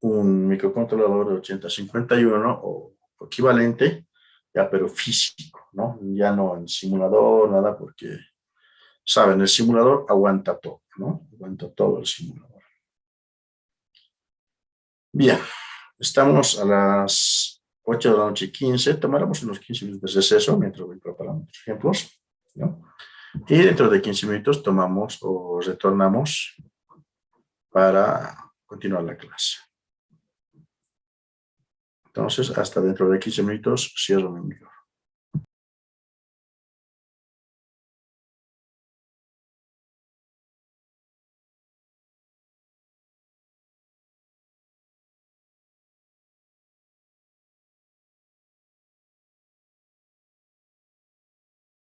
un microcontrolador de 8051 o equivalente, ya pero físico, ¿no? Ya no en simulador, nada, porque, saben, el simulador aguanta todo, ¿no? Aguanta todo el simulador. Bien, estamos a las 8 de la noche 15, tomaremos unos 15 minutos de receso mientras voy preparando otros ejemplos, ¿no? Y dentro de 15 minutos tomamos o retornamos para continuar la clase. Entonces, hasta dentro de 15 minutos cierro mi micrófono.